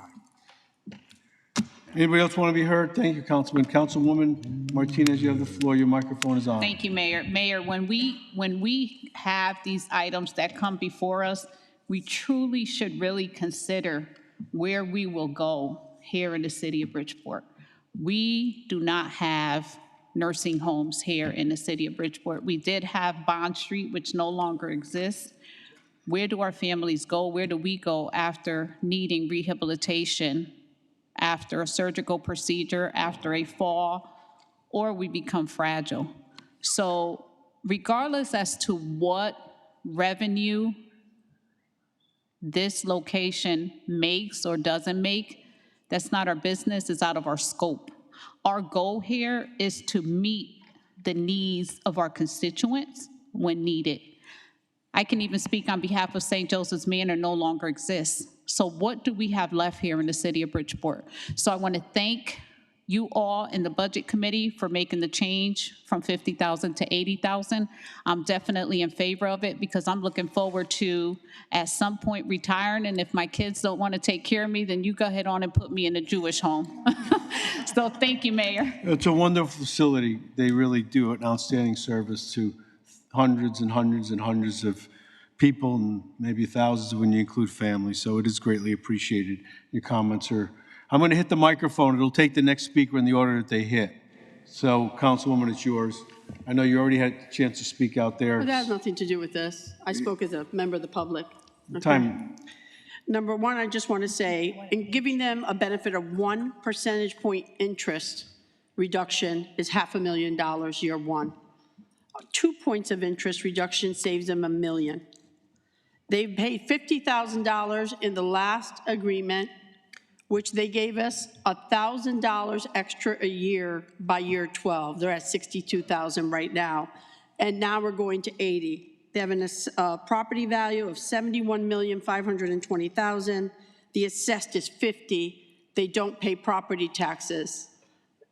Anybody else want to be heard? Thank you, Councilman. Councilwoman Martinez, you have the floor. Your microphone is on. Thank you, Mayor. Mayor, when we have these items that come before us, we truly should really consider where we will go here in the city of Bridgeport. We do not have nursing homes here in the city of Bridgeport. We did have Bond Street, which no longer exists. Where do our families go? Where do we go after needing rehabilitation, after a surgical procedure, after a fall, or we become fragile? So regardless as to what revenue this location makes or doesn't make, that's not our business, it's out of our scope. Our goal here is to meet the needs of our constituents when needed. I can even speak on behalf of St. Joseph's Manor no longer exists. So what do we have left here in the city of Bridgeport? So I want to thank you all in the Budget Committee for making the change from 50,000 to 80,000. I'm definitely in favor of it because I'm looking forward to, at some point, retiring, and if my kids don't want to take care of me, then you go ahead on and put me in a Jewish home. So thank you, Mayor. It's a wonderful facility. They really do an outstanding service to hundreds and hundreds and hundreds of people, and maybe thousands when you include families. So it is greatly appreciated. Your comments are, I'm going to hit the microphone. It'll take the next speaker in the order that they hit. So, Councilwoman, it's yours. I know you already had a chance to speak out there. But that has nothing to do with this. I spoke as a member of the public. Okay. Time. Number one, I just want to say, in giving them a benefit of 1 percentage point interest reduction is $500,000 year one. 2 points of interest reduction saves them $1 million. They paid $50,000 in the last agreement, which they gave us $1,000 extra a year by year 12. They're at $62,000 right now. And now we're going to 80. They have a property value of $71,520,000. The assessed is 50. They don't pay property taxes.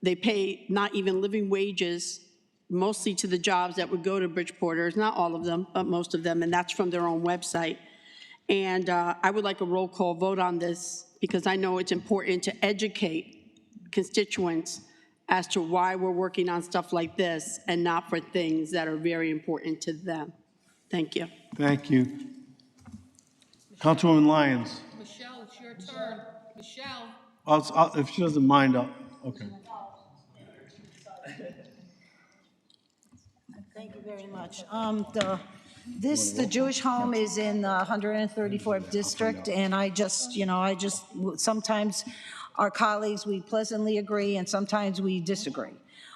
They pay not even living wages, mostly to the jobs that would go to Bridgeporters, not all of them, but most of them, and that's from their own website. And I would like a roll call vote on this because I know it's important to educate constituents as to why we're working on stuff like this and not for things that are very important to them. Thank you. Thank you. Councilwoman Lyons. Michelle, it's your turn. Michelle. If she doesn't mind, okay. Thank you very much. The Jewish home is in the 134th district, and sometimes our colleagues, we pleasantly agree, and sometimes we disagree.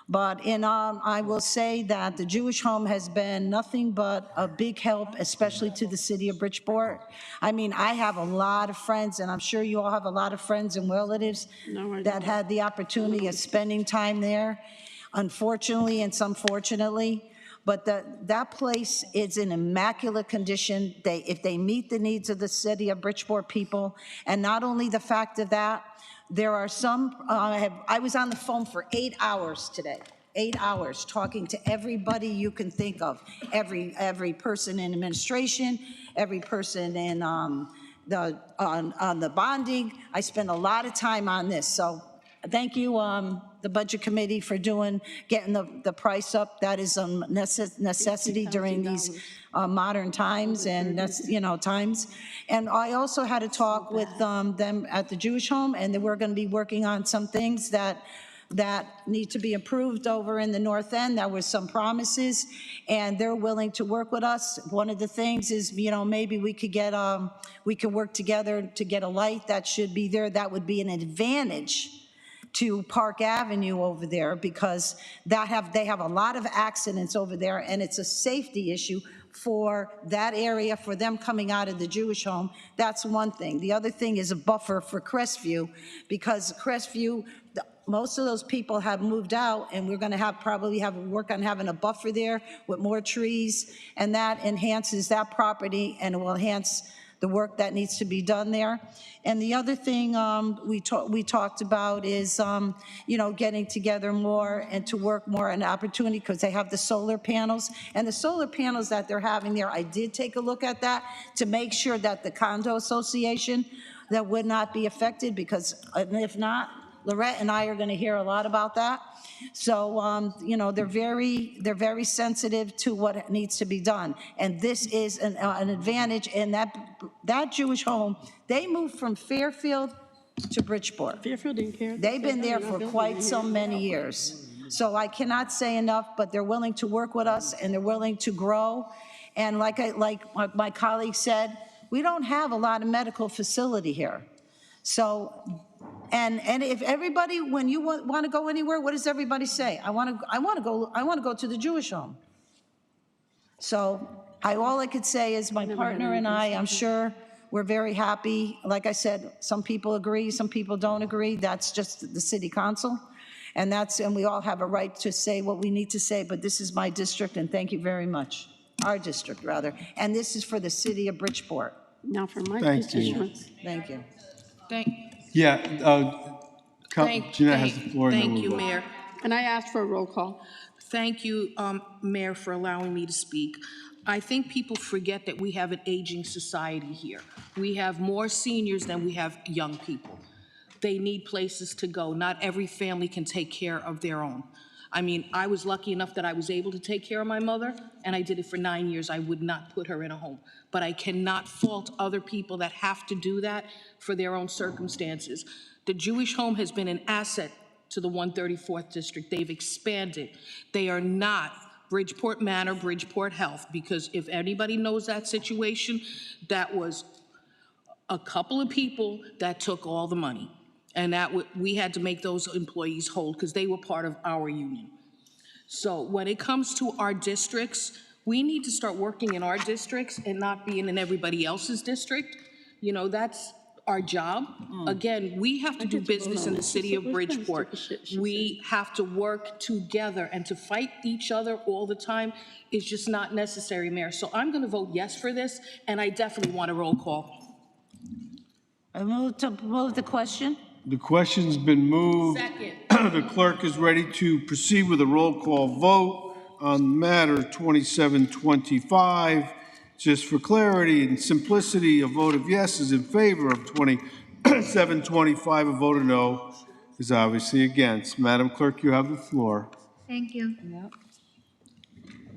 But I will say that the Jewish home has been nothing but a big help, especially to the city of Bridgeport. I mean, I have a lot of friends, and I'm sure you all have a lot of friends and relatives that had the opportunity of spending time there, unfortunately and some fortunately. But that place is in immaculate condition. If they meet the needs of the city of Bridgeport people, and not only the fact of that, there are some, I was on the phone for 8 hours today 8 hours talking to everybody you can think of, every person in administration, every person in on the bonding. I spent a lot of time on this, so thank you, the Budget Committee, for getting the price up. That is a necessity during these modern times and times. And I also had a talk with them at the Jewish Home, and we're going to be working on some things that need to be improved over in the North End. There was some promises, and they're willing to work with us. One of the things is, maybe we could work together to get a light that should be there. That would be an advantage to Park Avenue over there, because they have a lot of accidents over there, and it's a safety issue for that area, for them coming out of the Jewish Home. That's one thing. The other thing is a buffer for Crestview, because Crestview, most of those people have moved out, and we're going to probably work on having a buffer there with more trees, and that enhances that property, and it will enhance the work that needs to be done there. And the other thing we talked about is, getting together more and to work more on opportunity, because they have the solar panels. And the solar panels that they're having there, I did take a look at that to make sure that the condo association that would not be affected, because if not, Lorette and I are going to hear a lot about that. So, they're very sensitive to what needs to be done. And this is an advantage. And that Jewish Home, they moved from Fairfield to Bridgeport. Fairfield didn't care. They've been there for quite so many years. So I cannot say enough, but they're willing to work with us, and they're willing to grow. And like my colleague said, we don't have a lot of medical facility here. So, and if everybody, when you want to go anywhere, what does everybody say? I want to go to the Jewish Home. So all I could say is my partner and I'm sure we're very happy. Like I said, some people agree, some people don't agree. That's just the city council. And we all have a right to say what we need to say, but this is my district, and thank you very much. Our district, rather. And this is for the city of Bridgeport. Now for my Thank you. constituents. Thank you. Yeah, Thank Jeanette has the floor. and then Thank we'll you, vote. Mayor. And I asked for a roll call. Thank you, Mayor, for allowing me to speak. I think people forget that we have an aging society here. We have more seniors than we have young people. They need places to go. Not every family can take care of their own. I mean, I was lucky enough that I was able to take care of my mother, and I did it for 9 years. I would not put her in a home. But I cannot fault other people that have to do that for their own circumstances. The Jewish Home has been an asset to the 134th District. They've expanded. They are not Bridgeport Manor, Bridgeport Health, because if anybody knows that situation, that was a couple of people that took all the money. And we had to make those employees whole because they were part of our union. So when it comes to our districts, we need to start working in our districts and not being in everybody else's district. That's our job. Again, we have to do business in the city of Bridgeport. We have to work together, and to fight each other all the time is just not necessary, Mayor. So I'm going to vote yes for this, and I definitely want a roll call. I move the question. The question's been moved. Second. The clerk is ready to proceed with a roll call vote on matter 2725. Just for clarity and simplicity, a vote of yes is in favor of 2725. A vote of no is obviously against. Madam Clerk, you have the floor. Thank you.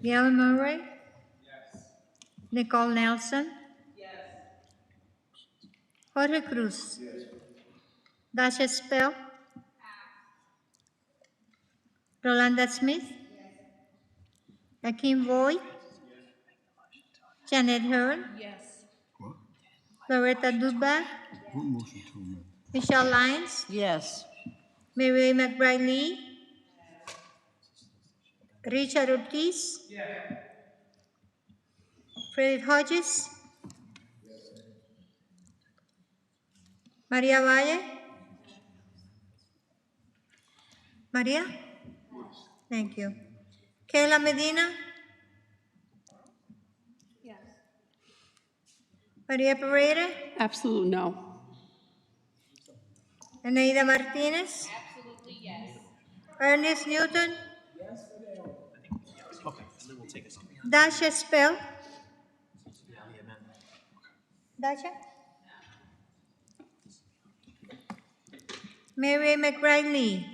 Gail Murray? Yes. Nicole Nelson? Yes. Jorge Cruz? Yes. Dasha Spell? Rolanda Smith? Yes. Akeem Boyd? Yes. Janet Hearn? Yes. Loretta Dudba? Michelle Lyons? Yes. Mary McBride Lee? Richard Ortiz? Yes. Frederick Hodges? Maria Valle? Maria? Thank you. Kayla Medina? Yes. Maria Pereira? Absolute no. Eneida Martinez? Absolutely yes. Ernest Newton? Yes. Dasha Spell. Dasha. Mary McBride Lee.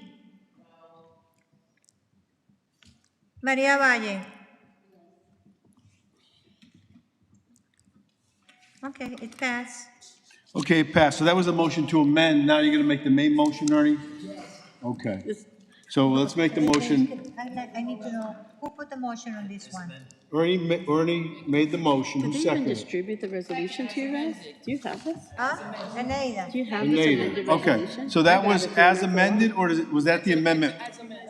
Maria Valle. Okay, it passed. Okay, it passed. So that was a motion to amend. Now you're going to make the main motion, Ernie? Okay. So let's make the motion. I need to know, who put the motion on this one? Ernie made the motion. Who Did they even seconded? distribute the resolution to you guys? Do you have this? Huh? Eneida. Do you have this amended Anita. Okay, resolution? so I that got was it from as your amended, or was that the amendment?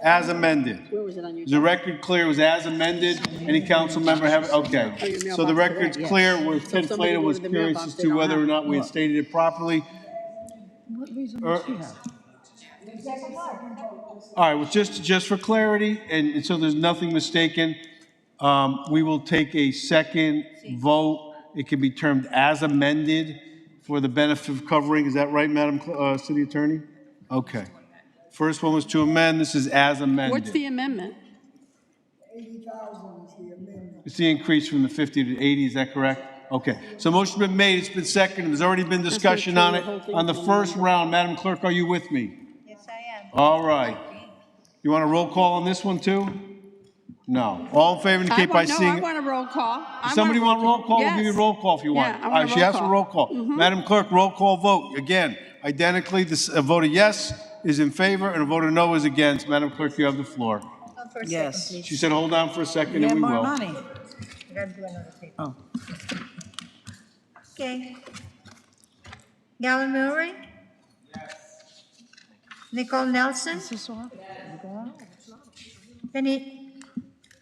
As amended. Where was it on your? Is the record clear? It was as amended? Any council member have, okay. Oh, your So the mailbox, record's correct, clear, yes. where So Ted if somebody Flater go was to the curious mailbox, as they to don't whether or have not we had what? stated it properly. What reason Er- does she have? All right, well, just for clarity, and so there's nothing mistaken, we will take a second vote. It can be termed as amended for the benefit of covering. Is that right, Madam City Attorney? Okay. First one was to amend. This is as amended. What's the amendment? 80,000 is the amendment. It's the increase from the 50 to 80, is that correct? Okay, so motion's been made, it's been seconded, there's already been discussion on it. On the first round, Madam Clerk, are you with me? Yes, I am. All right. You want a roll call on this one too? No. All in favor indicate by No, I saying. want a roll call. Somebody want roll call? We'll give you a Yes. roll call if you want. Yeah, I All want right, a she roll asked for a call. roll call. Madam Clerk, roll call vote. Again, identically, a vote of yes is in favor and a vote of no is against. Madam Clerk, you have the floor. Hold on for a Yes. second, She please. said hold on for a second You and have we more will. money. I gotta do another paper. Oh. Okay. Gavin Murray? Nicole Nelson? Is this on?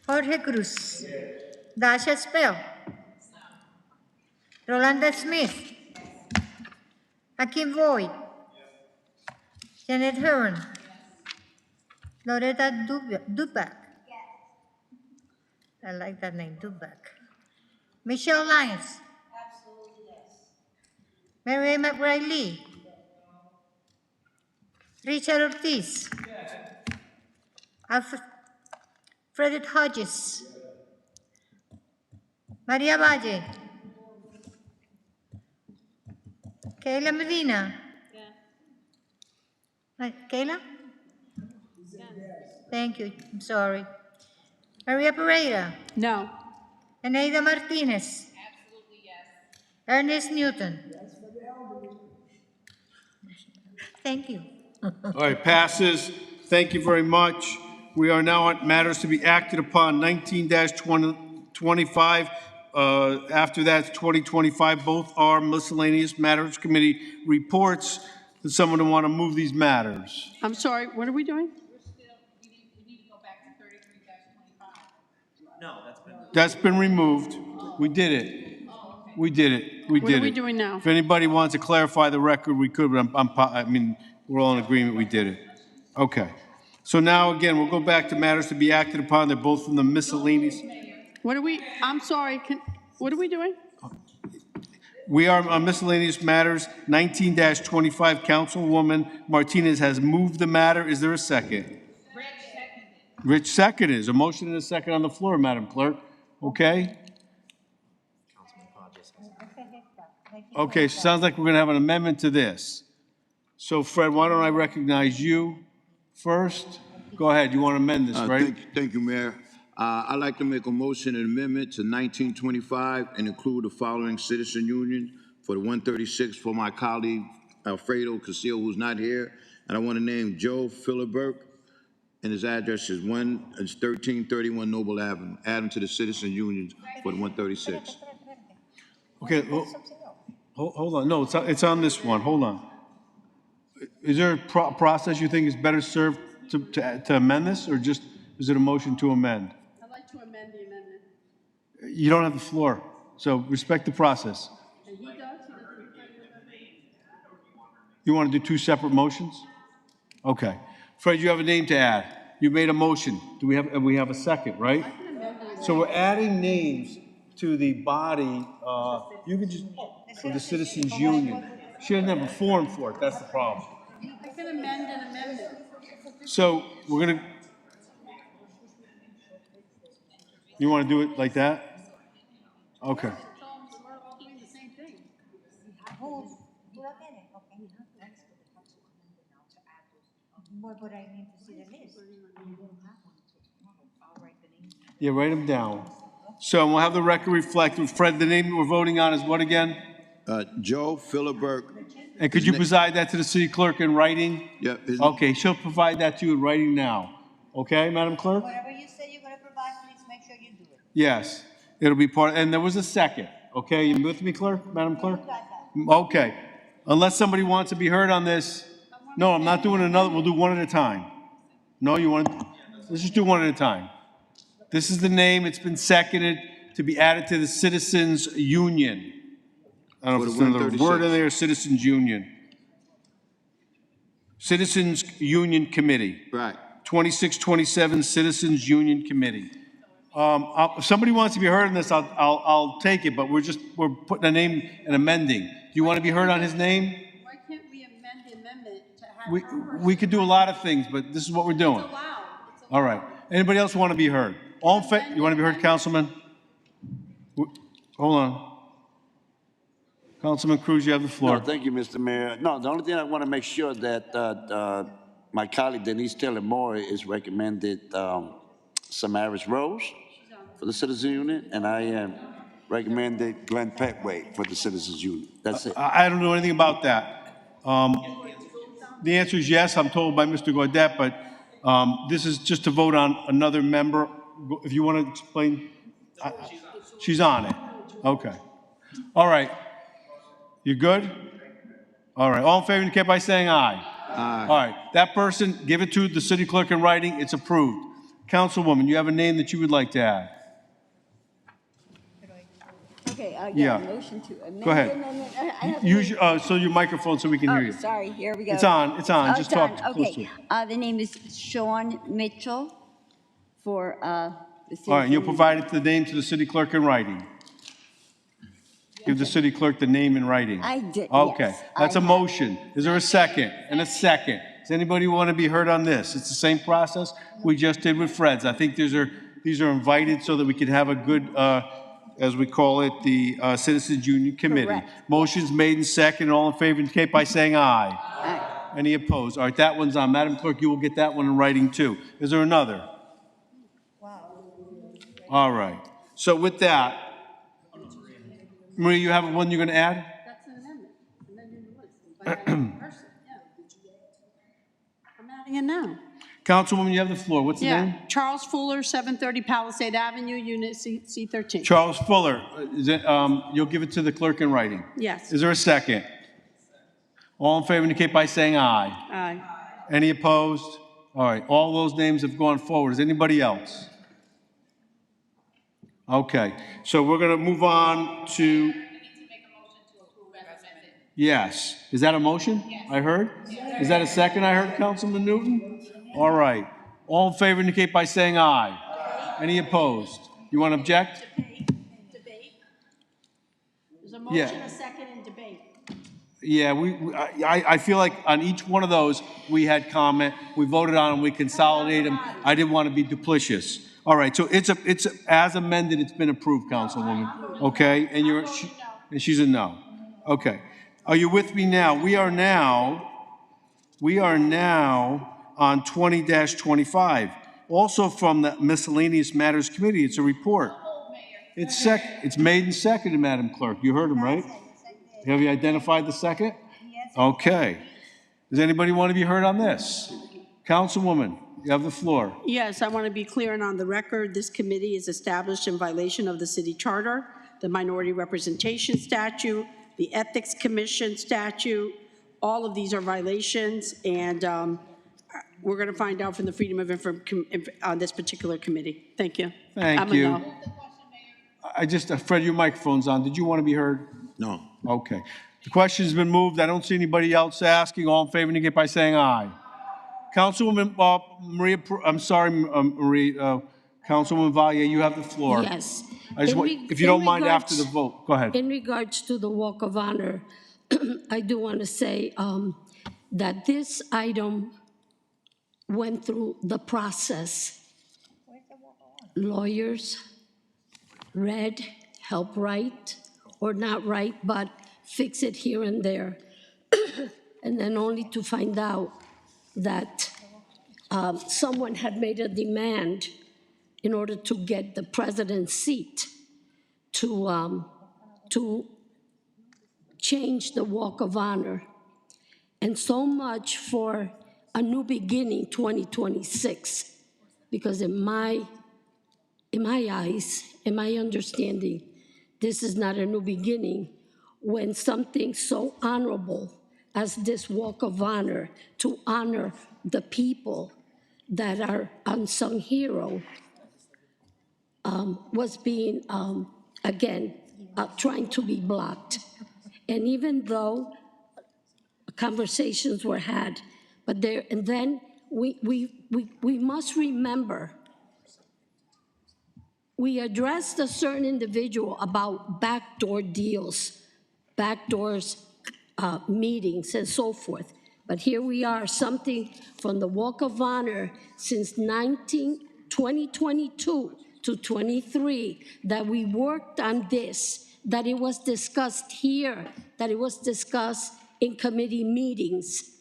Jorge Cruz? Dasha Spell? Rolanda Smith? Hakeem Boyd? Janet Heron? Loretta Duback? I like that name, Duback. Michelle Lyons? Mary McBride Lee? Richard Ortiz? Alfred Hodges? Maria Valle? Kayla Medina? Kayla? Thank you, I'm sorry. Maria Pereira? No. Eneida Martinez? Absolutely yes. Ernest Newton? Thank you. All right, passes. Thank you very much. We are now on matters to be acted upon, 19-25. After that, 2025. Both are miscellaneous matters committee reports. Does someone want to move these matters? I'm sorry, what are we doing? That's been removed. We did it. We did it. We What did are we it. doing now? If anybody wants to clarify the record, we could, but I mean, we're all in agreement we did it. Okay. So now, again, we'll go back to matters to be acted upon. They're both from the miscellaneous. I'm sorry, what are we doing? We are on miscellaneous matters, 19-25. Councilwoman Martinez has moved the matter. Is there a second? Rich seconded. Is a motion and a second on the floor, Madam Clerk? Okay? Okay, sounds like we're going to have an amendment to this. So Fred, why don't I recognize you first? Go ahead, you want to amend this, right? Thank you, Mayor. I'd like to make a motion and amendment to 1925 and include the following citizen union for the 136 for my colleague Alfredo Castillo, who's not here. And I want to name Joe Philibert, and his address is 1331 Noble Avenue. Add him to the citizen unions for the 136. Okay, hold on. No, it's on this one. Hold on. Is there a process you think is better served to amend this, or just is it a motion to amend? I'd like to amend the amendment. You don't have the floor, so respect the process. And he does, You want to do two separate motions? Okay. Fred, you have a name to add. You made a motion. We have a second, right? So we're adding names to the body. You can just, for the citizens union. She doesn't have a form for it. That's the problem. I can amend an amendment. So we're going to. You want to do it like that? Okay. But I need to see the list. Yeah, write them down. So we'll have the record reflect, Fred, the name that we're voting on is what again? Joe Philibert. And could you preside that to the city clerk in writing? Yeah. Okay, she'll provide that to you in writing now. Okay, Madam Clerk? Whatever you say you're gonna provide, please make sure you do it. Yes, it'll be part, and there was a second. Okay, you with me, Clerk, Madam Clerk? Okay, unless somebody wants to be heard on this. No, I'm not doing another, we'll do one at a time. No, you want, let's just do one at a time. This is the name, it's been seconded to be added to the Citizens Union. I don't know if For it's the another word in 136. there, Citizens Union. Citizens Union Committee. Right. 2627 Citizens Union Committee. If somebody wants to be heard on this, I'll take it, but we're putting a name and amending. Do you want to be heard on his name? Why can't we amend the amendment to have We could do a lot of things, but this is what we're doing. All right. Anybody else want to be heard? All in you want to be heard, Councilman? Hold on. Councilman Cruz, you have the floor. No, thank you, Mr. Mayor. No, the only thing I want to make sure that my colleague Denise Taylor Moore is recommended Samaris Rose for the Citizens Union, and I am recommended Glenn Petway for the Citizens Union. That's it. I don't know anything about that. The answer is yes, I'm told by Mr. Gaudet, but this is just to vote on another member. If you want to explain, she's on it. Okay. All right. You good? All right. All in favor indicate by saying aye. Aye. All right. That person, give it to the city clerk in writing. It's approved. Councilwoman, you have a name that you would like to add? Okay, I Yeah. got a motion to amend. Go ahead. the amendment. I have Use your microphone so we can hear you. Sorry, here we go. It's on. It's on. Oh, Just it's talk on. close to Okay, it. the name is Sean Mitchell for the city. All right. You'll provide the name to the city clerk in writing. Give the city clerk the name in writing. I did, Okay, yes, that's I a have. motion. Is there a second? And a second. Does anybody want to be heard on this? It's the same process we just did with Fred's. I think these are invited so that we can have a good, as we call it, the Citizens Union Committee. Correct. Motion's made and second. All in favor indicate by saying aye. Aye. Any opposed? All right, that one's on. Madam Clerk, you will get that one in writing too. Is there another? All right. So with that, Maria, you have one you're going to add? That's an amendment. Amending the list. By adding a person, yeah. I'm adding it now. Councilwoman, you have the floor. What's the name? Yeah, Charles Fuller, 730 Palisade Avenue, Unit C13. Charles Fuller. You'll give it to the clerk in writing. Yes. Is there a second? All in favor indicate by saying aye. Aye. Any opposed? All right, all those names have gone forward. Is anybody else? Okay, so we're going to move on to. Yes. Is that a motion? Yes. I heard? Yes. Is that a second I heard, Councilman Newton? All right. All in favor indicate by saying aye. Aye. Any opposed? You want to object? Debate. There's a motion, a second, and debate. Yeah, I feel like on each one of those, we had comment, we voted on them, we consolidated them. I didn't want to be duplicious. All right, so it's as amended, it's been approved, Councilwoman. Okay, and she's a no. Okay, are you with me now? We are now on 20-25. Also from the Miscellaneous Matters Committee, it's a report. It's made and seconded, Madam Clerk. You heard him, right? Have you identified the second? Yes. Okay. Does anybody want to be heard on this? Councilwoman, you have the floor. Yes, I want to be clear and on the record, this committee is established in violation of the city charter, the minority representation statute, the ethics commission statute. All of these are violations, and we're going to find out from the Freedom of Information on this particular committee. Thank you. Thank you. Fred, your microphone's on. Did you want to be heard? No. Okay. The question's been moved. I don't see anybody else asking. All in favor indicate by saying aye. Councilwoman Maria, I'm sorry, Marie, Councilwoman Valier, you have the floor. Yes. If you don't mind after the vote, go ahead. In regards to the Walk of Honor, I do want to say that this item went through the process. Lawyers, read, help write, or not write, but fix it here and there. And then only to find out that someone had made a demand in order to get the president's seat to change the Walk of Honor. And so much for a new beginning 2026, because in my eyes, in my understanding, this is not a new beginning when something so honorable as this Walk of Honor to honor the people that are unsung hero was being, again, trying to be blocked. And even though conversations were had, but there, and then we must remember, we addressed a certain individual about backdoor deals, backdoors, meetings, and so forth. But here we are, something from the Walk of Honor since 2022 to 23, that we worked on this, that it was discussed here, that it was discussed in committee meetings,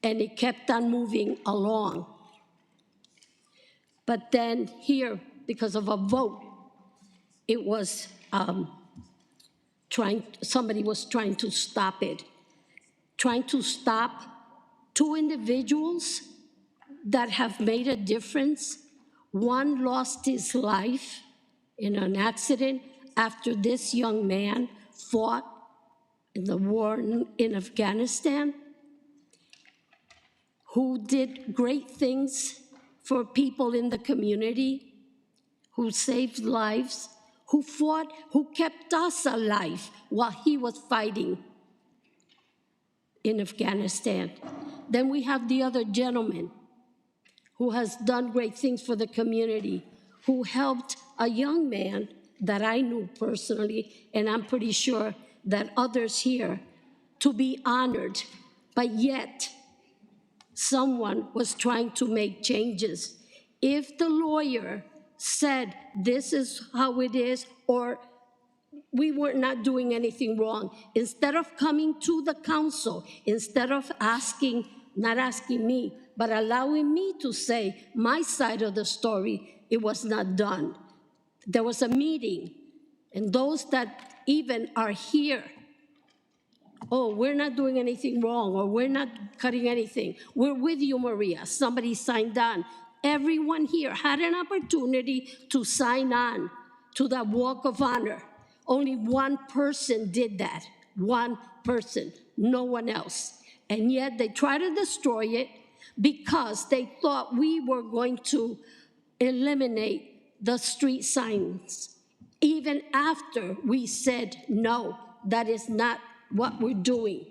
and it kept on moving along. But then here, because of a vote, it was somebody was trying to stop it, trying to stop two individuals that have made a difference. One lost his life in an accident after this young man fought in the war in Afghanistan, who did great things for people in the community, who saved lives, who fought, who kept us alive while he was fighting in Afghanistan. Then we have the other gentleman who has done great things for the community, who helped a young man that I knew personally, and I'm pretty sure that others here, to be honored, but yet someone was trying to make changes. If the lawyer said this is how it is, or we were not doing anything wrong, instead of coming to the council, instead of not asking me, but allowing me to say my side of the story, it was not done. There was a meeting, and those that even are here, oh, we're not doing anything wrong, or we're not cutting anything. We're with you, Maria. Somebody signed on. Everyone here had an opportunity to sign on to that Walk of Honor. Only one person did that. One person, no one else. And yet they tried to destroy it because they thought we were going to eliminate the street signs, even after we said, no, that is not what we're doing.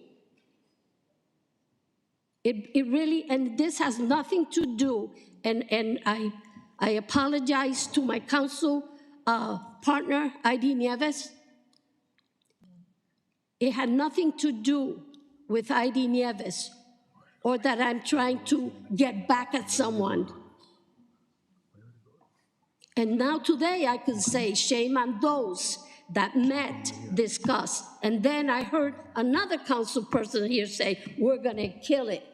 It really, and this has nothing to do, and I apologize to my council partner, Heidi Nieves. It had nothing to do with Heidi Nieves, or that I'm trying to get back at someone. And now today I could say shame on those that met, discussed. And then I heard another council person here say, we're gonna kill it.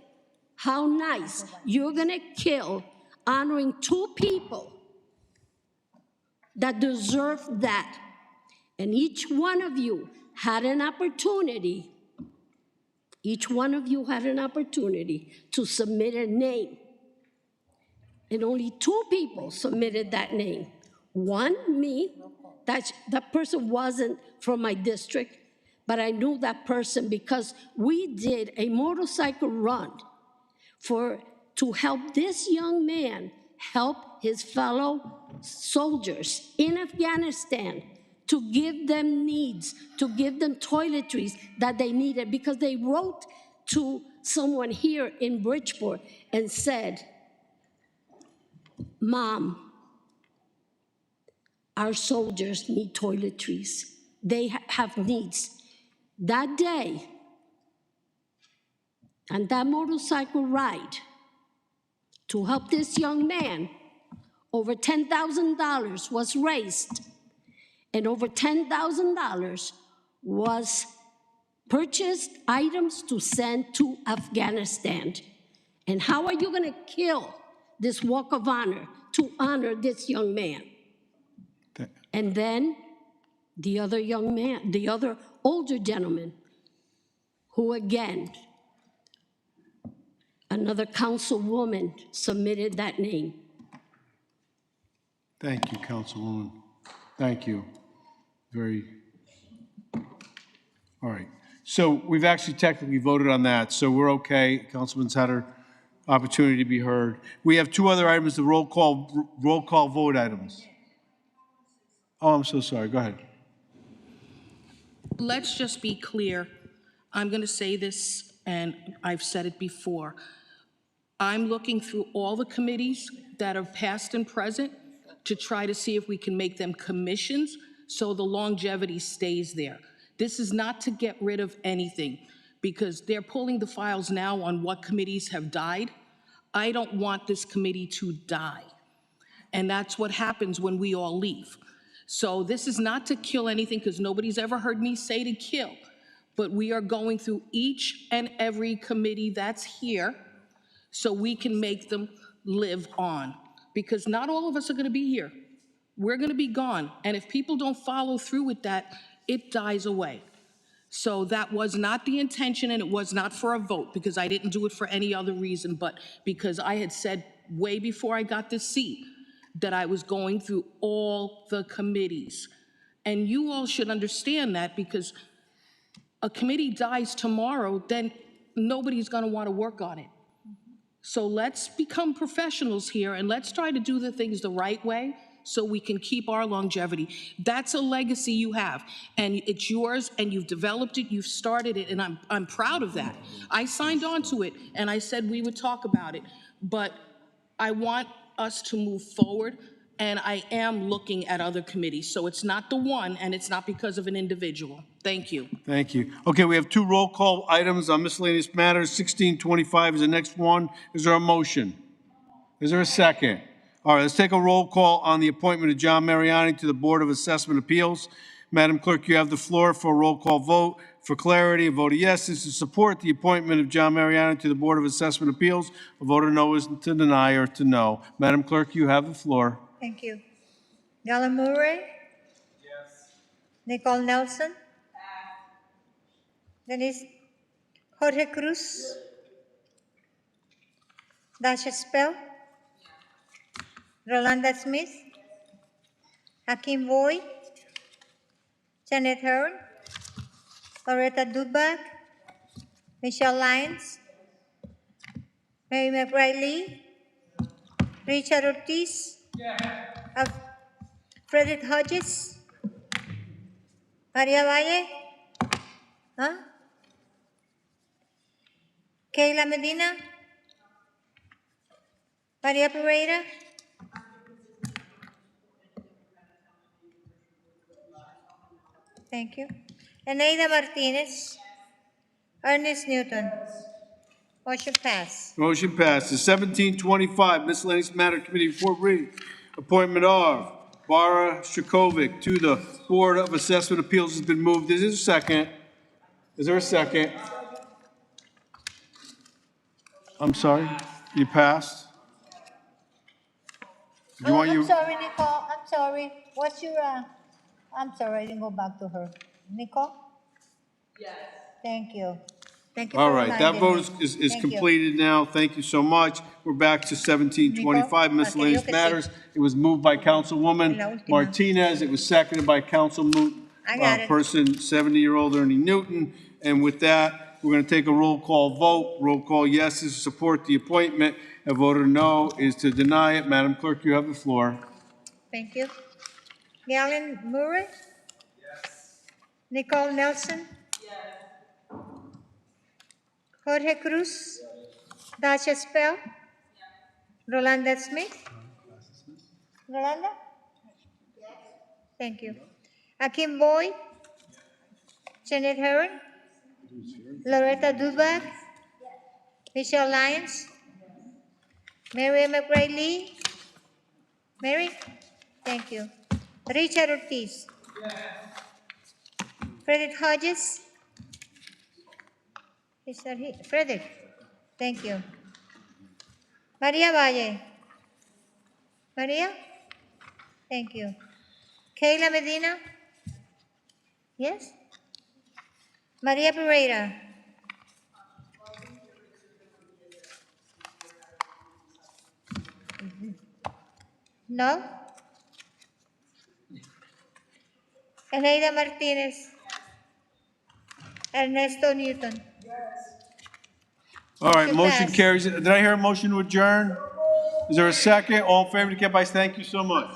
How nice. You're gonna kill honoring two people that deserve that. And each one of you had an opportunity, to submit a name. And only two people submitted that name. One, me, that person wasn't from my district, but I knew that person because we did a motorcycle run to help this young man help his fellow soldiers in Afghanistan, to give them needs, to give them toiletries that they needed, because they wrote to someone here in Bridgeport and said, Mom, our soldiers need toiletries. They have needs. That day, on that motorcycle ride, to help this young man, over $10,000 was raised and over $10,000 was purchased items to send to Afghanistan. And how are you going to kill this walk of honor to honor this young man? And then the other young man, the other older gentleman, who again, another councilwoman submitted that name. Thank you, Councilwoman. Thank you. Very, all right. So we've actually technically voted on that, so we're okay. Councilman's had her opportunity to be heard. We have two other items, the roll call vote items. Oh, I'm so sorry. Go ahead. Let's just be clear. I'm going to say this, and I've said it before. I'm looking through all the committees that are past and present to try to see if we can make them commissions so the longevity stays there. This is not to get rid of anything, because they're pulling the files now on what committees have died. I don't want this committee to die. And that's what happens when we all leave. So this is not to kill anything, because nobody's ever heard me say to kill, but we are going through each and every committee that's here so we can make them live on, because not all of us are going to be here. We're going to be gone. And if people don't follow through with that, it dies away. So that was not the intention, and it was not for a vote, because I didn't do it for any other reason, but because I had said way before I got this seat that I was going through all the committees. And you all should understand that, because a committee dies tomorrow, then nobody's going to want to work on it. So let's become professionals here, and let's try to do the things the right way so we can keep our longevity. That's a legacy you have, and it's yours, and you've developed it, you've started it, and I'm proud of that. I signed on to it, and I said we would talk about it, but I want us to move forward, and I am looking at other committees. So it's not the one, and it's not because of an individual. Thank you. Thank you. Okay, we have two roll call items on miscellaneous matters. 1625 is the next one. Is there a motion? Is there a second? All right, let's take a roll call on the appointment of John Mariani to the Board of Assessment Appeals. Madam Clerk, you have the floor for a roll call vote. For clarity, a vote of yes is to support the appointment of John Mariani to the Board of Assessment Appeals. A vote of no is to deny or to no. Madam Clerk, you have the floor. Thank you. Gala Murray? Yes. Nicole Nelson? Denise Jorge Cruz? Dasha Spell? Rolanda Smith? Hakeem Boyd? Janet Hearn? Loretta Dubak? Michelle Lyons? Mary McBride-Lee? Richard Ortiz? Frederick Hodges? Maria Valle? Huh? Kayla Medina? Maria Pereira? Thank you. Eneida Martinez? Ernest Newton? Motion passed. Motion passes. 1725, miscellaneous matter committee report read. Appointment of Bara Shakovic to the Board of Assessment Appeals has been moved. Is there a second? Is there a second? I'm sorry, you passed? Do you want I'm you? sorry, Nicole. I'm sorry. What's your, I'm sorry, I didn't go back to her. Nicole? Yes. Thank you. Thank you for All right, that reminding vote me. is Thank you. completed now. Thank you so much. We're back to 1725 miscellaneous Okay, matters. It was moved by La Councilwoman última. Martinez. It was seconded by I got it. Person 70-year-old Ernie Newton. And with that, we're going to take a roll call vote. Roll call yes is to support the appointment. A vote of no is to deny it. Madam Clerk, you have the floor. Thank you. Galen Murray? Yes. Nicole Nelson? Yes. Jorge Cruz? Dasha Spell? Rolanda Smith? Rolanda? Yes. Thank you. Hakeem Boyd? Janet Hearn? Loretta Dubak? Michelle Lyons? Mary McBride-Lee? Mary? Thank you. Richard Ortiz? Frederick Hodges? Is that he? Frederick, thank you. Maria Valle? Maria? Thank you. Kayla Medina? Yes? Maria Pereira? No? Eneida Martinez? Ernesto Newton? All right, To motion pass. carries. Did I hear a motion to adjourn? Is there a second? All in favor, indicate by saying thank you so much.